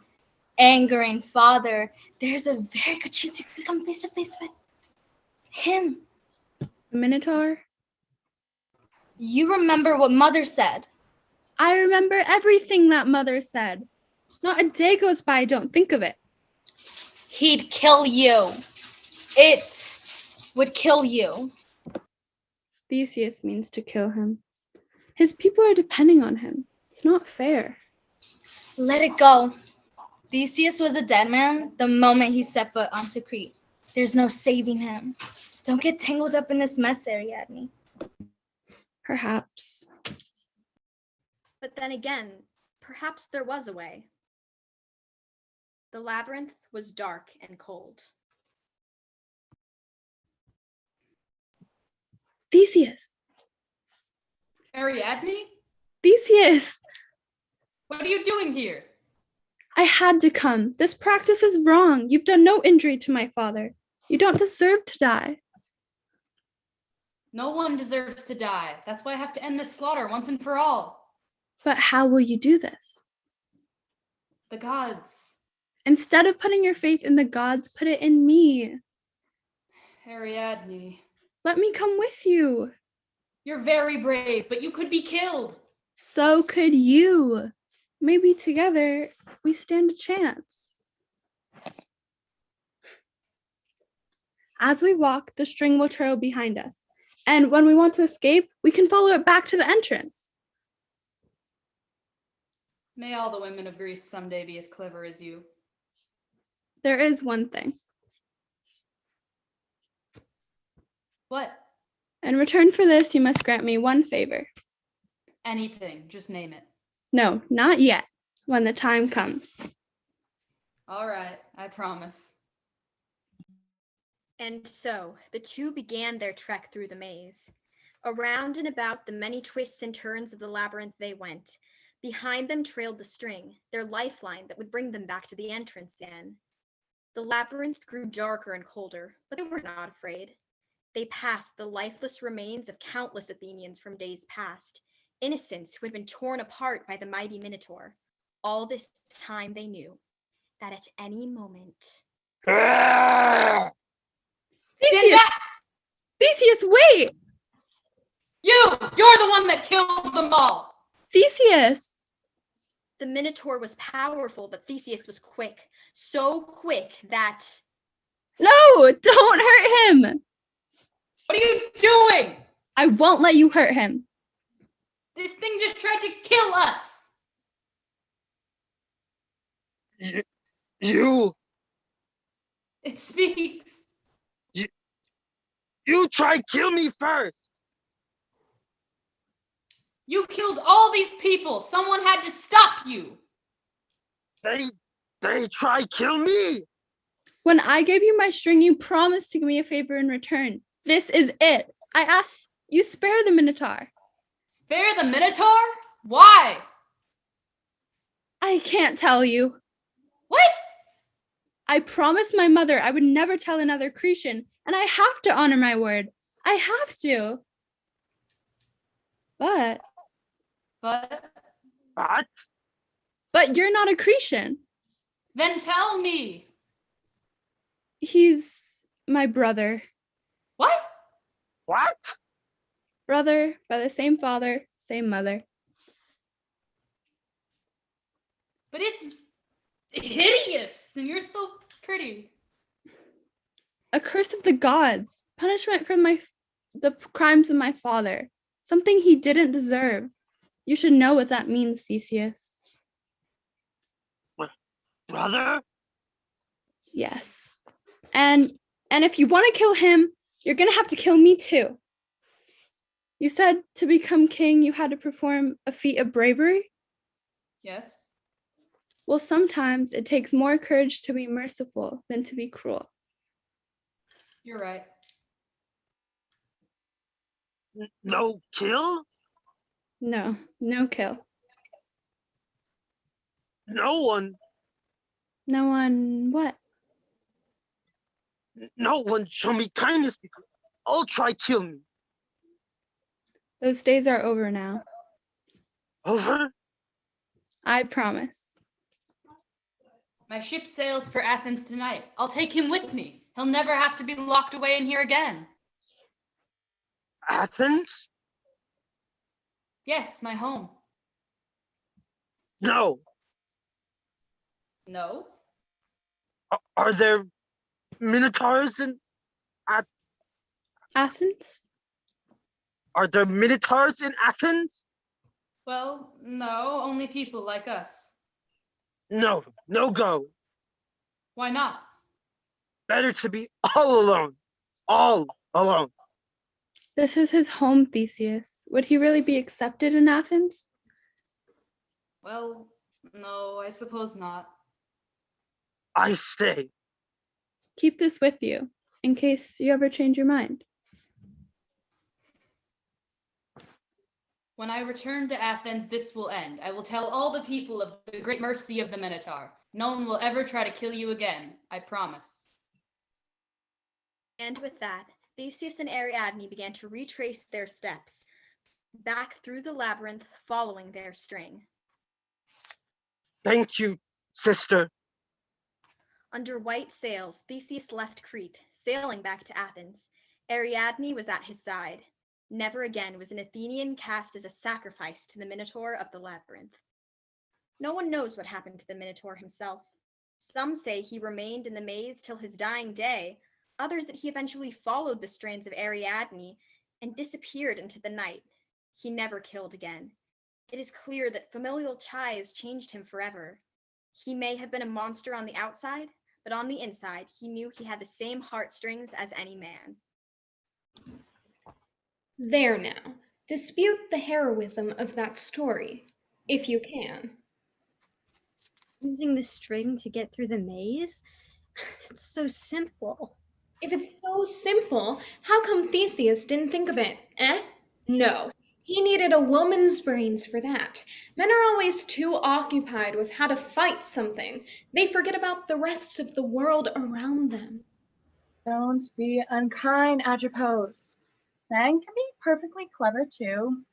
angering father, there's a very good chance you could come face to face with him. The Minotaur? You remember what mother said. I remember everything that mother said. Not a day goes by I don't think of it. He'd kill you. It would kill you. Theseus means to kill him. His people are depending on him. It's not fair. Let it go. Theseus was a dead man the moment he set foot onto Crete. There's no saving him. Don't get tangled up in this mess, Ariadne. Perhaps. But then again, perhaps there was a way. The labyrinth was dark and cold. Theseus! Ariadne? Theseus! What are you doing here? I had to come. This practice is wrong. You've done no injury to my father. You don't deserve to die. No one deserves to die. That's why I have to end this slaughter once and for all. But how will you do this? The gods. Instead of putting your faith in the gods, put it in me. Ariadne. Let me come with you. You're very brave, but you could be killed. So could you. Maybe together we stand a chance. As we walk, the string will trail behind us. And when we want to escape, we can follow it back to the entrance. May all the women of Greece someday be as clever as you. There is one thing. What? In return for this, you must grant me one favor. Anything, just name it. No, not yet. When the time comes. All right, I promise. And so the two began their trek through the maze. Around and about the many twists and turns of the labyrinth they went. Behind them trailed the string, their lifeline that would bring them back to the entrance again. The labyrinth grew darker and colder, but they were not afraid. They passed the lifeless remains of countless Athenians from days past, innocents who had been torn apart by the mighty Minotaur. All this time they knew that at any moment... Theseus! Theseus, wait! You're the one that killed them all! Theseus! The Minotaur was powerful, but Theseus was quick. So quick that... No! Don't hurt him! What are you doing? I won't let you hurt him. This thing just tried to kill us! You! It speaks. You try kill me first! You killed all these people! Someone had to stop you! They try kill me! When I gave you my string, you promised to give me a favor in return. This is it. I asked You spare the Minotaur. Spare the Minotaur? Why? I can't tell you. What? I promised my mother I would never tell another Cretan, and I have to honor my word. I have to. But you're not a Cretan. Then tell me. He's my brother. What? Brother by the same father, same mother. But it's hideous, and you're so pretty. A curse of the gods. Punishment for the crimes of my father. Something he didn't deserve. You should know what that means, Theseus. Brother? Yes. And if you want to kill him, you're going to have to kill me too. You said to become king, you had to perform a feat of bravery? Yes. Well, sometimes it takes more courage to be merciful than to be cruel. You're right. No kill? No kill. No one What? No one show me kindness because I'll try kill me. Those days are over now. Over? I promise. My ship sails for Athens tonight. I'll take him with me. He'll never have to be locked away in here again. Athens? Yes, my home. No. No? Are there minotaurs in Athens? Are there minotaurs in Athens? Well, no, only people like us. No go. Why not? Better to be all alone. All alone. This is his home, Theseus. Would he really be accepted in Athens? Well, no, I suppose not. I stay. Keep this with you, in case you ever change your mind. When I return to Athens, this will end. I will tell all the people of the great mercy of the Minotaur. No one will ever try to kill you again, I promise. And with that, Theseus and Ariadne began to retrace their steps back through the labyrinth, following their string. Thank you, sister. Under white sails, Theseus left Crete, sailing back to Athens. Ariadne was at his side. Never again was an Athenian cast as a sacrifice to the Minotaur of the labyrinth. No one knows what happened to the Minotaur himself. Some say he remained in the maze till his dying day, others that he eventually followed the strands of Ariadne and disappeared into the night. He never killed again. It is clear that familial ties changed him forever. He may have been a monster on the outside, but on the inside, he knew he had the same heartstrings as any man. There now. Dispute the heroism of that story, if you can. Using the string to get through the maze? It's so simple. If it's so simple, how come Theseus didn't think of it, eh? No. He needed a woman's brains for that. Men are always too occupied with how to fight something. They forget about the rest of the world around them. Don't be unkind, Atropos. Men can be perfectly clever too.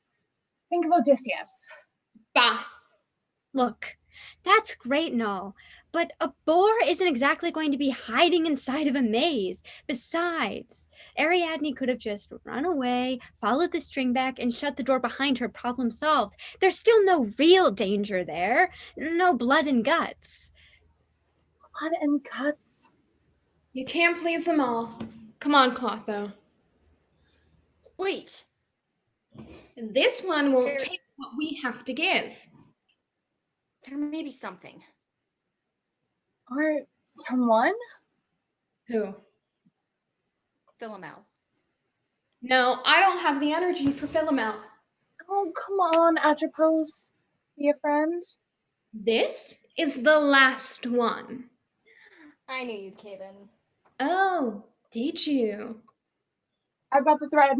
Think of Odysseus. Bah! Look, that's great and all, but a boar isn't exactly going to be hiding inside of a maze. Besides, Ariadne could have just run away, followed the string back, and shut the door behind her. Problem solved. There's still no real danger there. No blood and guts. Blood and guts? You can't please them all. Come on, Clotho. Wait. This one won't take what we have to give. There may be something. Or someone? Who? Philomel. No, I don't have the energy for Philomel. Oh, come on, Atropos. Be a friend. This is the last one. I knew you'd cave in. Oh, did you? I've got the thread.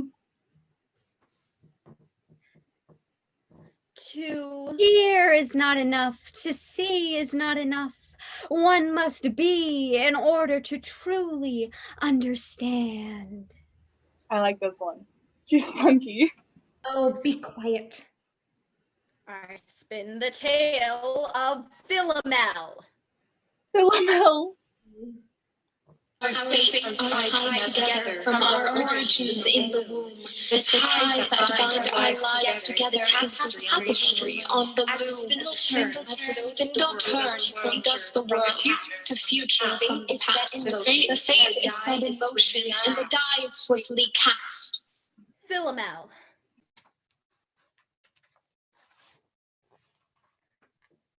to... Hear is not enough. To see is not enough. One must be in order to truly understand. I like this one. She's spunky. Oh, be quiet. I spin the tale of Philomel. Philomel. Our fates are tied together from our origins in the womb. The ties that bind our lives together, tapestry on the loom. As the spindle turns from dust the world to future from the past. The fate is set in motion, and the die is swiftly cast. Philomel.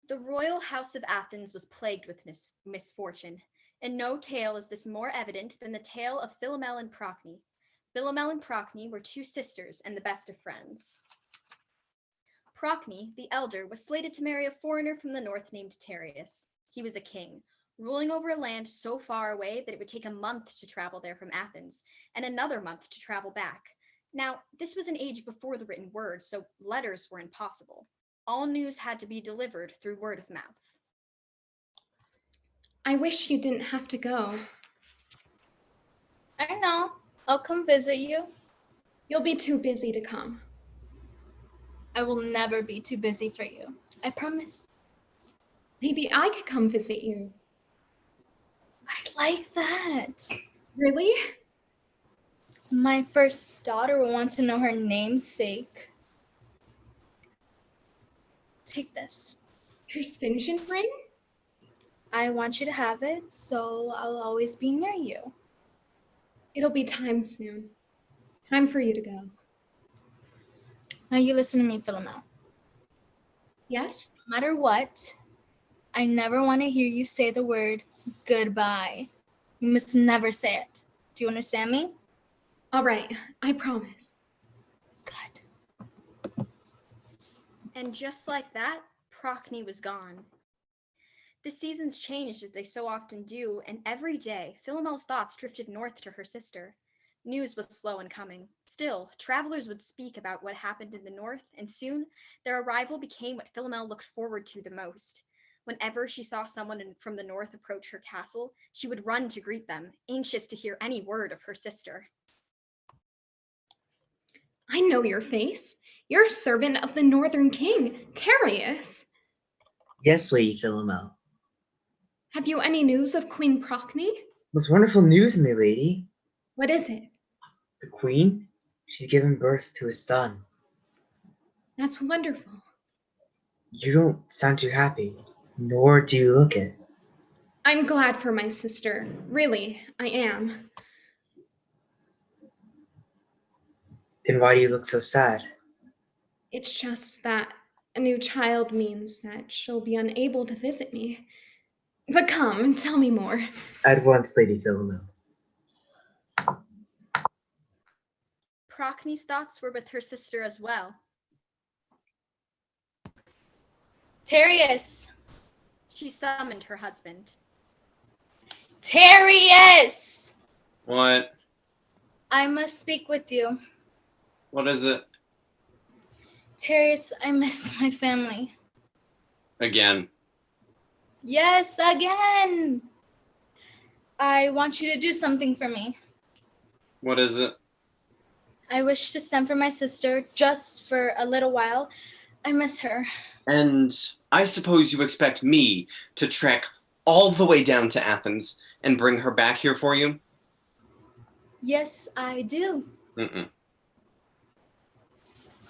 The royal house of Athens was plagued with misfortune, and no tale is this more evident than the tale of Philomel and Procne. Philomel and Procne were two sisters and the best of friends. Procne, the elder, was slated to marry a foreigner from the north named Tereus. He was a king, ruling over a land so far away that it would take a month to travel there from Athens, and another month to travel back. Now, this was an age before the written word, so letters were impossible. All news had to be delivered through word of mouth. I wish you didn't have to go. I know. I'll come visit you. You'll be too busy to come. I will never be too busy for you. I promise. Maybe I could come visit you. I'd like that. Really? My first daughter will want to know her namesake. Take this. Your signet ring? I want you to have it, so I'll always be near you. It'll be time soon. Time for you to go. Now you listen to me, Philomel. Yes? No matter what, I never want to hear you say the word goodbye. You must never say it. Do you understand me? All right, I promise. Good. And just like that, Procne was gone. The seasons changed as they so often do, and every day, Philomel's thoughts drifted north to her sister. News was slow in coming. Still, travelers would speak about what happened in the north, and soon, their arrival became what Philomel looked forward to the most. Whenever she saw someone from the north approach her castle, she would run to greet them, anxious to hear any word of her sister. I know your face. You're a servant of the Northern King, Tereus. Yes, Lady Philomel. Have you any news of Queen Procne? Most wonderful news, my lady. What is it? The queen? She's given birth to a son. That's wonderful. You don't sound too happy, nor do you look it. I'm glad for my sister. Really, I am. Then why do you look so sad? It's just that a new child means that she'll be unable to visit me. But come, tell me more. At once, Lady Philomel. Procne's thoughts were with her sister as well. Tereus! She summoned her husband. Tereus! What? I must speak with you. What is it? Tereus, I miss my family. Again. Yes, again! I want you to do something for me. What is it? I wish to send for my sister just for a little while. I miss her. And I suppose you expect me to trek all the way down to Athens and bring her back here for you? Yes, I do. Mm-mm.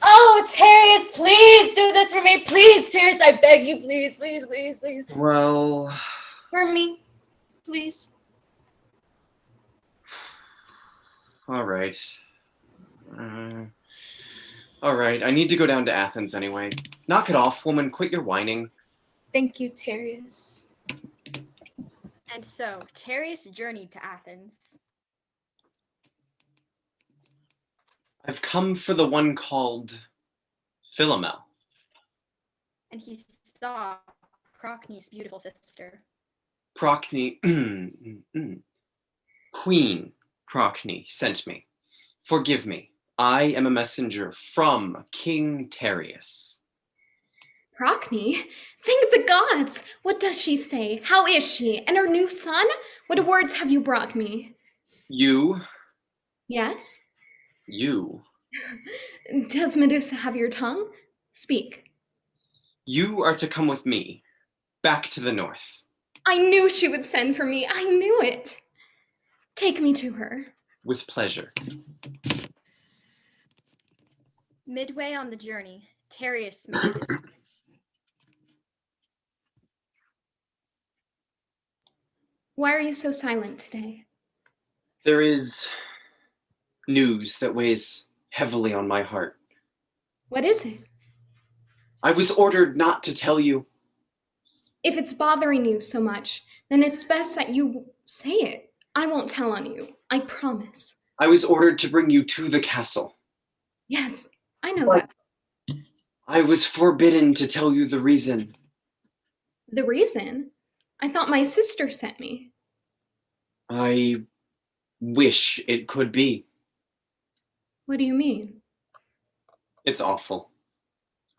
Oh, Tereus, please do this for me. Please, Tereus, I beg you, please, please, please, please. Well... For me, please. All right. All right, I need to go down to Athens anyway. Knock it off, woman. Quit your whining. Thank you, Tereus. And so, Tereus journeyed to Athens. I've come for the one called Philomel. And he saw Procne's beautiful sister. Procne, Queen Procne sent me. Forgive me. I am a messenger from King Tereus. Prockney? Thank the gods! What does she say? How is she? And her new son? What words have you brought me? You, Yes? you, Does Medusa have your tongue? Speak. you are to come with me, back to the north. I knew she would send for me. I knew it. Take me to her. With pleasure. Midway on the journey, Tereus made a decision. Why are you so silent today? There is news that weighs heavily on my heart. What is it? I was ordered not to tell you. If it's bothering you so much, then it's best that you say it. I won't tell on you. I promise. I was ordered to bring you to the castle. Yes, I know that. I was forbidden to tell you the reason. The reason? I thought my sister sent me. I wish it could be. What do you mean? It's awful.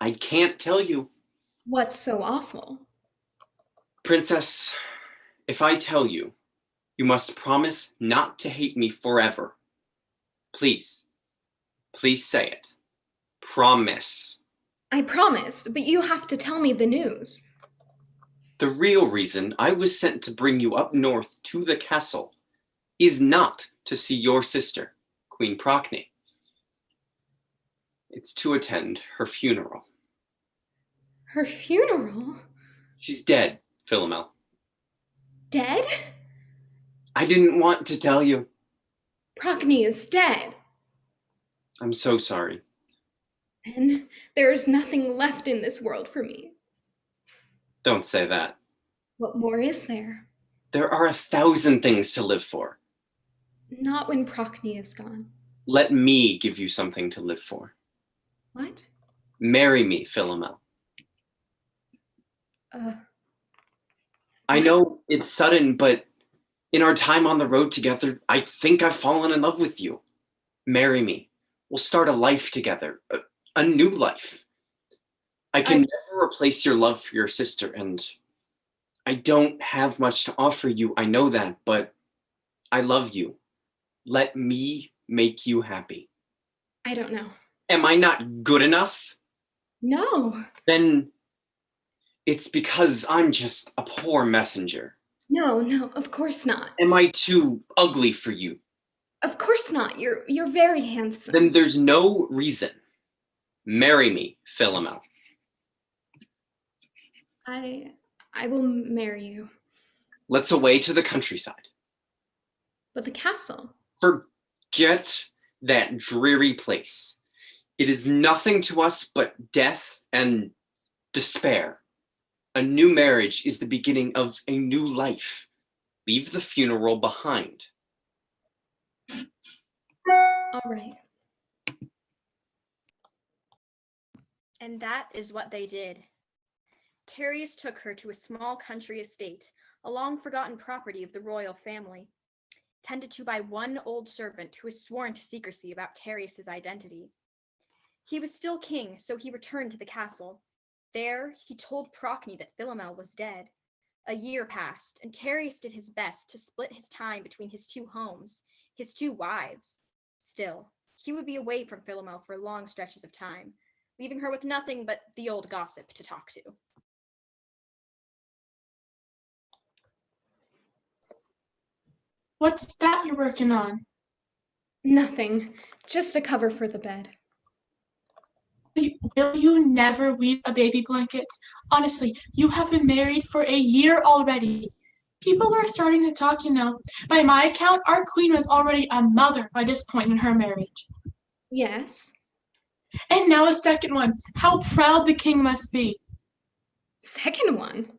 I can't tell you. What's so awful? Princess, if I tell you, you must promise not to hate me forever. Please. Please say it. Promise. I promise, but you have to tell me the news. The real reason I was sent to bring you up north to the castle is not to see your sister, Queen Prockney. It's to attend her funeral. Her funeral? She's dead, Philomel. Dead? I didn't want to tell you. Prockney is dead. I'm so sorry. Then there is nothing left in this world for me. Don't say that. What more is there? There are 1,000 things to live for. Not when Prockney is gone. Let me give you something to live for. What? Marry me, Philomel. I know it's sudden, but in our time on the road together, I think I've fallen in love with you. Marry me. We'll start a life together, a new life. I can never replace your love for your sister, and I don't have much to offer you, I know that, but I love you. Let me make you happy. I don't know. Am I not good enough? No. Then it's because I'm just a poor messenger. No, of course not. Am I too ugly for you? Of course not. You're very handsome. Then there's no reason. Marry me, Philomel. I will marry you. Let's away to the countryside. But the castle? Forget that dreary place. It is nothing to us but death and despair. A new marriage is the beginning of a new life. Leave the funeral behind. All right. And that is what they did. Tereus took her to a small country estate, a long-forgotten property of the royal family, tended to by one old servant who was sworn to secrecy about Tereus's identity. He was still king, so he returned to the castle. There, he told Prockney that Philomel was dead. A year passed, and Tereus did his best to split his time between his two homes, his two wives. Still, he would be away from Philomel for long stretches of time, leaving her with nothing but the old gossip to talk to. What's that you're working on? Nothing. Just a cover for the bed. Will you never weave a baby blanket? Honestly, you have been married for a year already. People are starting to talk, you know. By my account, our queen was already a mother by this point in her marriage. Yes. And now a second one. How proud the king must be. Second one?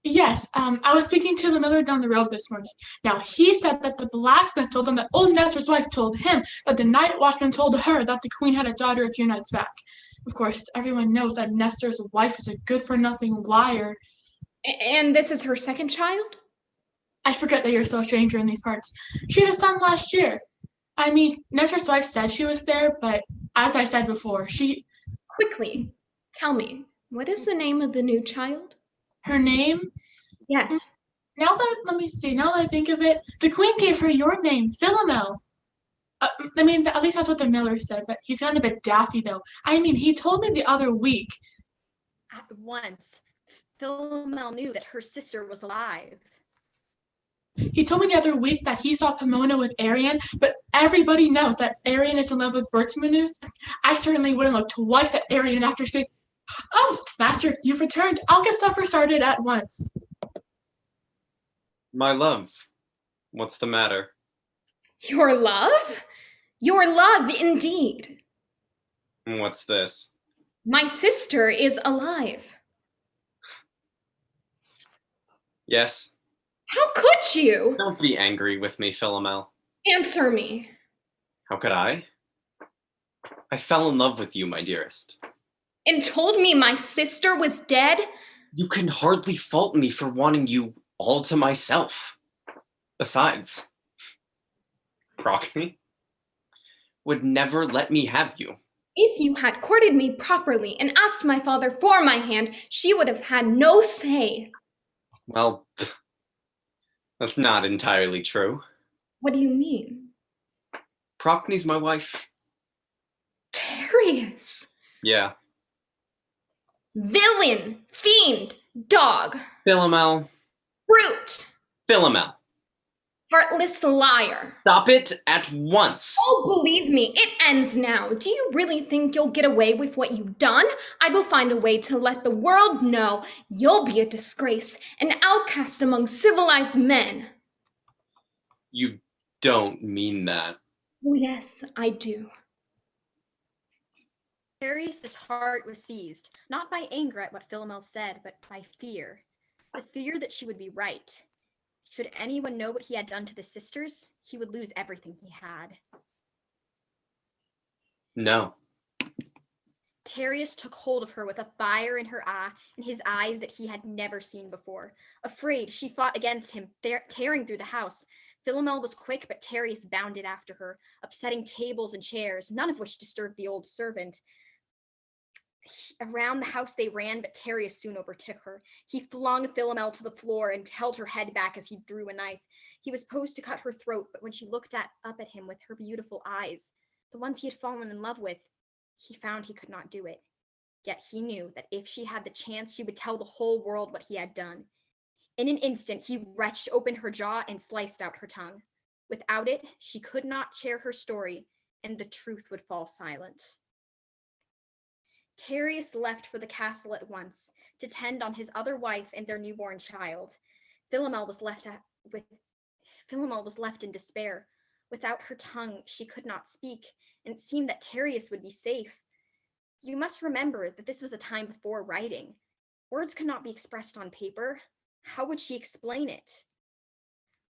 Yes, I was speaking to the miller down the road this morning. Now, he said that the blacksmith told him that old Nestor's wife told him that the night watchman told her that the queen had a daughter a few nights back. Of course, everyone knows that Nestor's wife is a good-for-nothing liar. And this is her second child? I forget that you're so a stranger in these parts. She had a son last year. I mean, Nestor's wife said she was there, but as I said before, she... Quickly, tell me, What is the name of the new child? Her name? Yes. Let me see, now that I think of it, the queen gave her your name, Philomel. At least that's what the miller said, but he's kind of a bit daffy, though. He told me the other week. At once, Philomel knew that her sister was alive. He told me the other week that he saw Pomona with Arian, but everybody knows that Arian is in love with Vertimanus. I certainly wouldn't look twice at Arian after seeing. Oh, Master, you've returned. I'll get supper started at once. My love, what's the matter? Your love? Your love, indeed. What's this? My sister is alive. Yes. How could you? Don't be angry with me, Philomel. Answer me. How could I? I fell in love with you, my dearest. And told me my sister was dead? You can hardly fault me for wanting you all to myself. Besides, Procne would never let me have you. If you had courted me properly and asked my father for my hand, she would have had no say. Well, that's not entirely true. What do you mean? Procne's my wife. Terrius! Yeah. Villain! Fiend! Dog! Philomel. Brute! Philomel. Heartless liar. Stop it at once. Oh, believe me, it ends now. Do you really think you'll get away with what you've done? I will find a way to let the world know you'll be a disgrace, an outcast among civilized men. You don't mean that. Oh, yes, I do. Terrius' heart was seized, not by anger at what Philomel said, but by fear. The fear that she would be right. Should anyone know what he had done to the sisters, he would lose everything he had. No. Terrius took hold of her with a fire in her eye and his eyes that he had never seen before. Afraid, she fought against him, tearing through the house. Philomel was quick, but Terrius bounded after her, upsetting tables and chairs, none of which disturbed the old servant. Around the house they ran, but Terrius soon overtook her. He flung Philomel to the floor and held her head back as he drew a knife. He was posed to cut her throat, but when she looked up at him with her beautiful eyes, the ones he had fallen in love with, he found he could not do it. Yet he knew that if she had the chance, she would tell the whole world what he had done. In an instant, he wrenched open her jaw and sliced out her tongue. Without it, she could not share her story, and the truth would fall silent. Terrius left for the castle at once to tend on his other wife and their newborn child. Philomel was left in despair. Without her tongue, she could not speak, and it seemed that Terrius would be safe. You must remember that this was a time before writing. Words could not be expressed on paper. How would she explain it?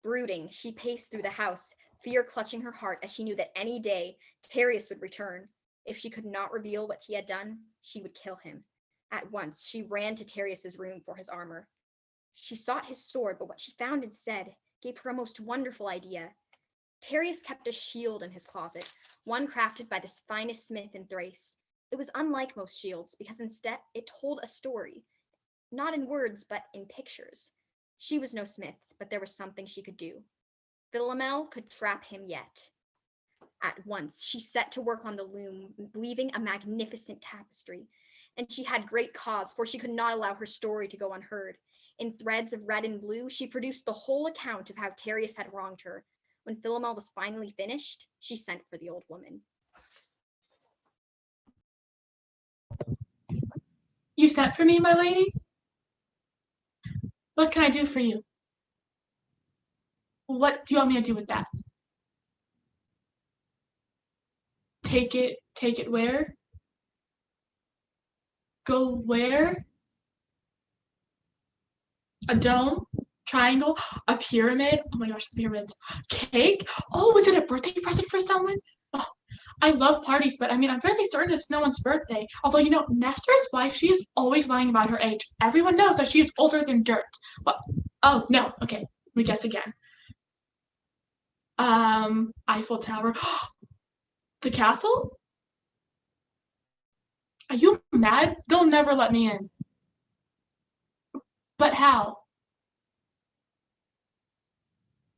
Brooding, she paced through the house, fear clutching her heart as she knew that any day Terrius would return. If she could not reveal what he had done, she would kill him. At once, she ran to Terrius's room for his armor. She sought his sword, but what she found instead gave her a most wonderful idea. Terrius kept a shield in his closet, one crafted by the finest smith in Thrace. It was unlike most shields because instead it told a story, not in words, but in pictures. She was no smith, but there was something she could do. Philomel could trap him yet. At once, she set to work on the loom, weaving a magnificent tapestry. And she had great cause, for she could not allow her story to go unheard. In threads of red and blue, she produced the whole account of how Terrius had wronged her. When Philomel was finally finished, she sent for the old woman. You sent for me, my lady? What can I do for you? What do you want me to do with that? Take it where? Go where? A dome? Triangle? A pyramid? Oh my gosh, the pyramids. Cake? Oh, was it a birthday present for someone? Oh, I love parties, but I'm really certain it's no one's birthday. Although, Nestor's wife, she is always lying about her age. Everyone knows that she is older than dirt. Well, oh, no. Okay, let me guess again. Eiffel Tower. The castle? Are you mad? They'll never let me in. But how?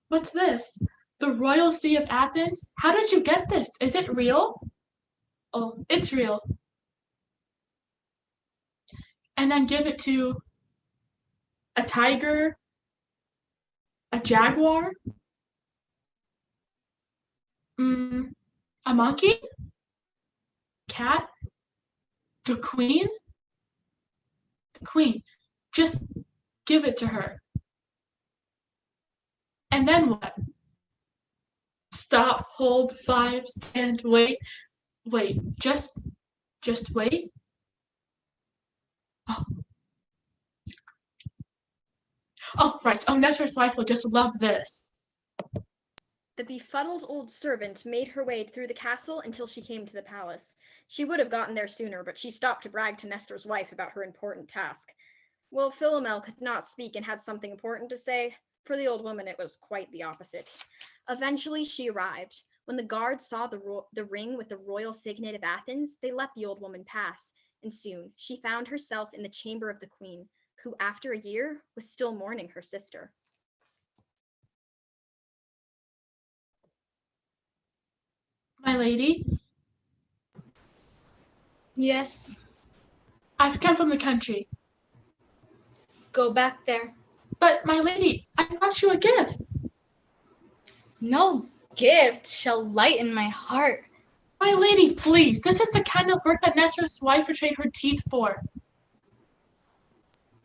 What's this? The Royal See of Athens? How did you get this? Is it real? Oh, it's real. And then give it to a tiger, a jaguar, a monkey, cat, the queen? The queen. Just give it to her. And then what? Stop, hold, 5, stand, wait. Wait, just wait. Oh, right. Oh, Nestor's wife will just love this. The befuddled old servant made her way through the castle until she came to the palace. She would have gotten there sooner, but she stopped to brag to Nestor's wife about her important task. Well, Philomel could not speak and had something important to say. For the old woman, it was quite the opposite. Eventually, she arrived. When the guards saw the ring with the royal signet of Athens, they let the old woman pass, and soon she found herself in the chamber of the queen, who, after a year, was still mourning her sister. My lady? Yes. I've come from the country. Go back there. But, my lady, I brought you a gift. No gift shall lighten my heart. My lady, please. This is the kind of work that Nestor's wife would trade her teeth for.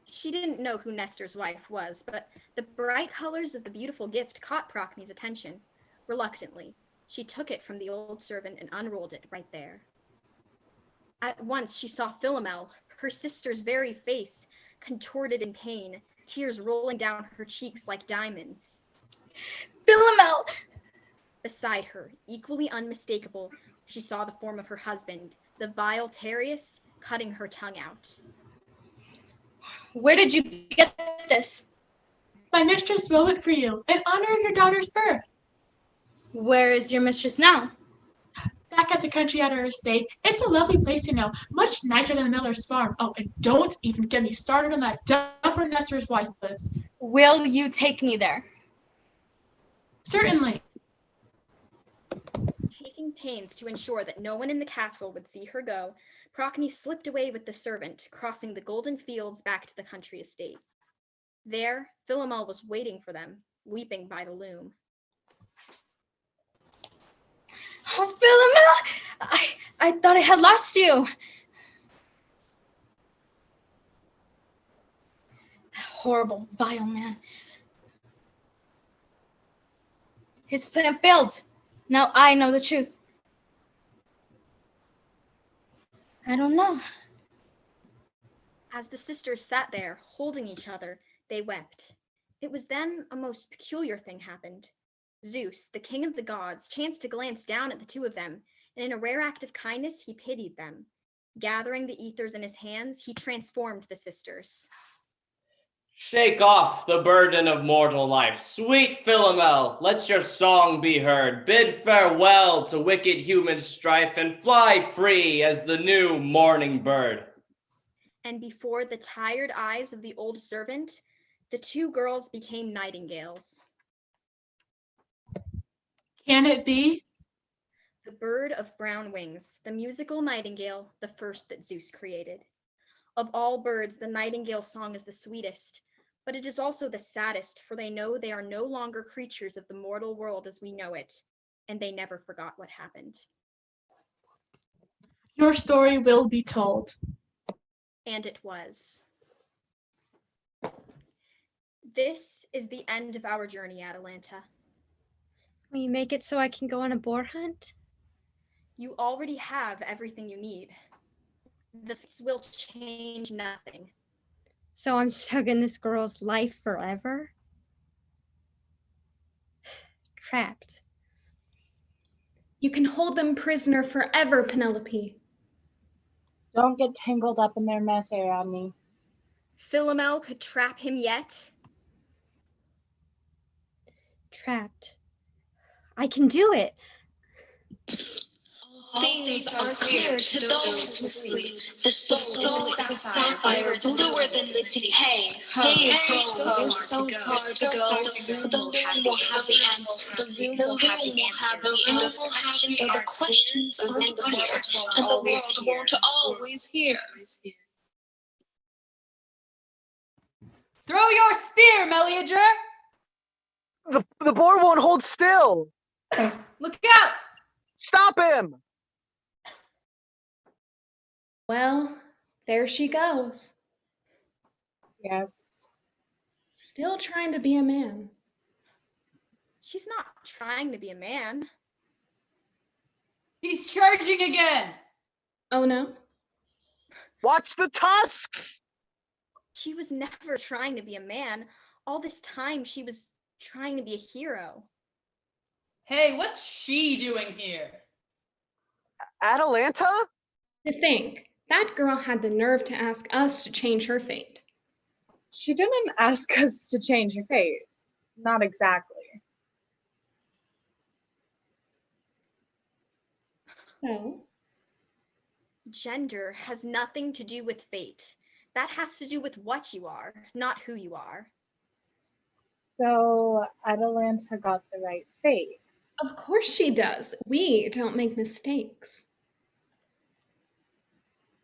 She didn't know who Nestor's wife was, but the bright colors of the beautiful gift caught Procne's attention. Reluctantly, she took it from the old servant and unrolled it right there. At once she saw Philomel, her sister's very face, contorted in pain, tears rolling down her cheeks like diamonds. Philomel! Beside her, equally unmistakable, she saw the form of her husband, the vile Tereus, cutting her tongue out. Where did you get this? My mistress wove it for you, in honor of your daughter's birth. Where is your mistress now? Back at the country at her estate. It's a lovely place, you know, much nicer than a miller's farm. Oh, and don't even get me started on that dumper Nestor's wife lives. Will you take me there? Certainly. Taking pains to ensure that no one in the castle would see her go, Procne slipped away with the servant, crossing the golden fields back to the country estate. There, Philomel was waiting for them, weeping by the loom. Oh, Philomel! I thought I had lost you. That horrible, vile man. His plan failed. Now I know the truth. I don't know. As the sisters sat there, holding each other, they wept. It was then a most peculiar thing happened. Zeus, the king of the gods, chanced to glance down at the two of them, and in a rare act of kindness, he pitied them. Gathering the ethers in his hands, he transformed the sisters. Shake off the burden of mortal life. Sweet Philomel, let your song be heard. Bid farewell to wicked human strife and fly free as the new morning bird. And before the tired eyes of the old servant, the two girls became nightingales. Can it be? The bird of brown wings, the musical nightingale, the first that Zeus created. Of all birds, the nightingale's song is the sweetest, but it is also the saddest, for they know they are no longer creatures of the mortal world as we know it, and they never forgot what happened. Your story will be told. And it was. This is the end of our journey, Atalanta. Will you make it so I can go on a boar hunt? You already have everything you need. The fates will change nothing. So I'm stuck in this girl's life forever? Trapped. You can hold them prisoner forever, Penelope. Don't get tangled up in their mess, Ariadne. Philomel could trap him yet. Trapped. I can do it. things are clear to those who sleep. The soul is a sapphire, bluer than the decay. Hey, ho, so far to go. The loom will have the answers. The loom will have the questions are the questions of the wonder, and the world won't always hear. Throw your spear, Meliager! The boar won't hold still. Look out! Stop him! Well, there she goes. Yes. Still trying to be a man. She's not trying to be a man. He's charging again! Oh no. Watch the tusks! She was never trying to be a man. All this time, she was trying to be a hero. Hey, what's she doing here? Atalanta? To think, that girl had the nerve to ask us to change her fate. She didn't ask us to change her fate. Not exactly. So? Gender has nothing to do with fate. That has to do with what you are, not who you are. So Atalanta got the right fate. Of course she does. We don't make mistakes.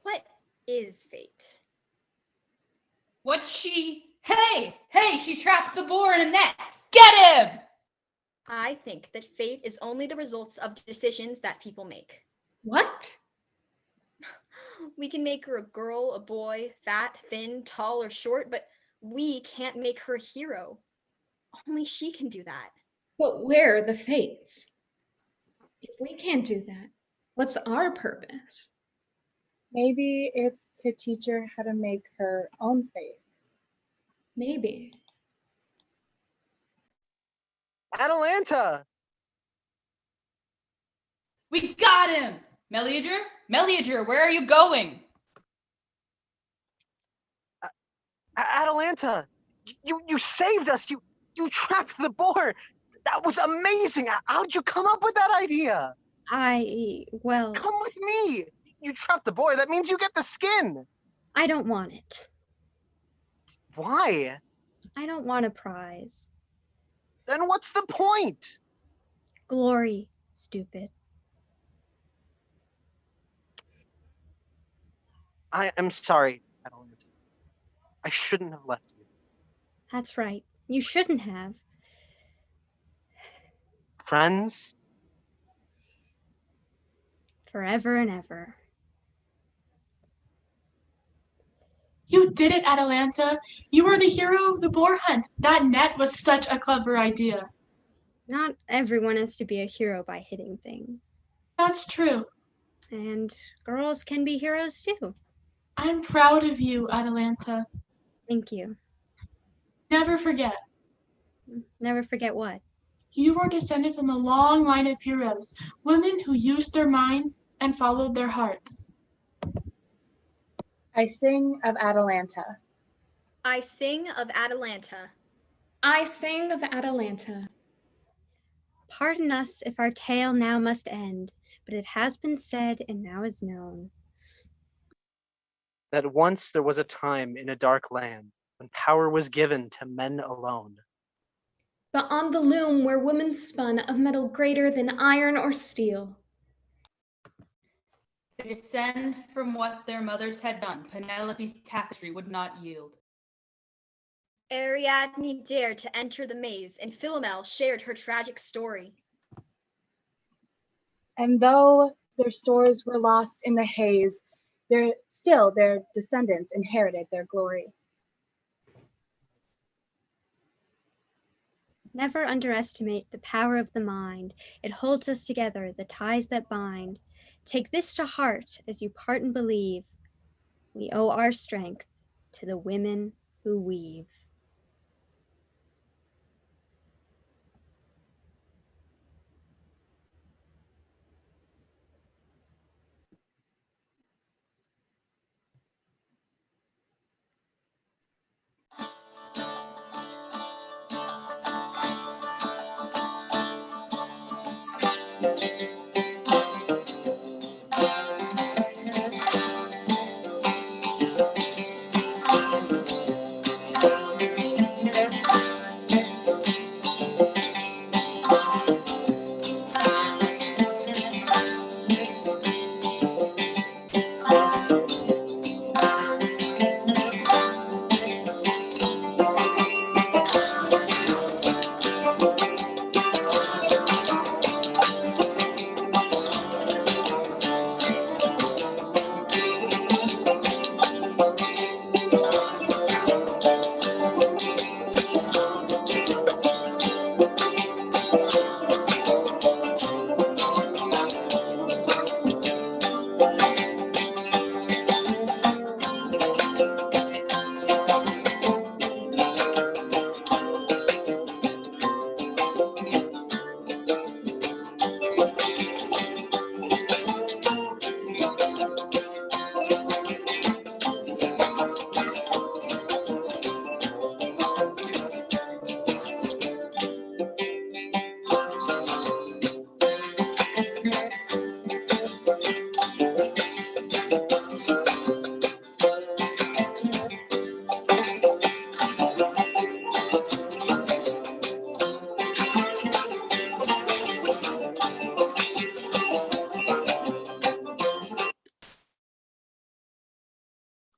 What is fate? Hey, she trapped the boar in a net. Get him! I think that fate is only the results of decisions that people make. What? We can make her a girl, a boy, fat, thin, tall, or short, but we can't make her a hero. Only she can do that. But we're the fates. If we can't do that, what's our purpose? Maybe it's to teach her how to make her own fate. Maybe. Atalanta! We got him! Meliager, where are you going? Atalanta! You saved us! You trapped the boar! That was amazing! How'd you come up with that idea? Well... Come with me! You trapped the boar, that means you get the skin! I don't want it. Why? I don't want a prize. Then what's the point? Glory, stupid. I am sorry, Atalanta. I shouldn't have left you. That's right. You shouldn't have. Friends? Forever and ever. You did it, Atalanta. You were the hero of the boar hunt. That net was such a clever idea. Not everyone has to be a hero by hitting things. That's true. And girls can be heroes too. I'm proud of you, Atalanta. Thank you. Never forget. Never forget what? You are descended from a long line of heroes, women who used their minds and followed their hearts. I sing of Atalanta. I sing of Atalanta. I sing of Atalanta. Pardon us if our tale now must end, but it has been said and now is known. That once there was a time in a dark land when power was given to men alone. But on the loom where women spun of metal greater than iron or steel. To descend from what their mothers had done, Penelope's tapestry would not yield. Ariadne dared to enter the maze, and Philomel shared her tragic story. And though their stories were lost in the haze, their descendants inherited their glory. Never underestimate the power of the mind. It holds us together, the ties that bind. Take this to heart as you part and believe. We owe our strength to the women who weave.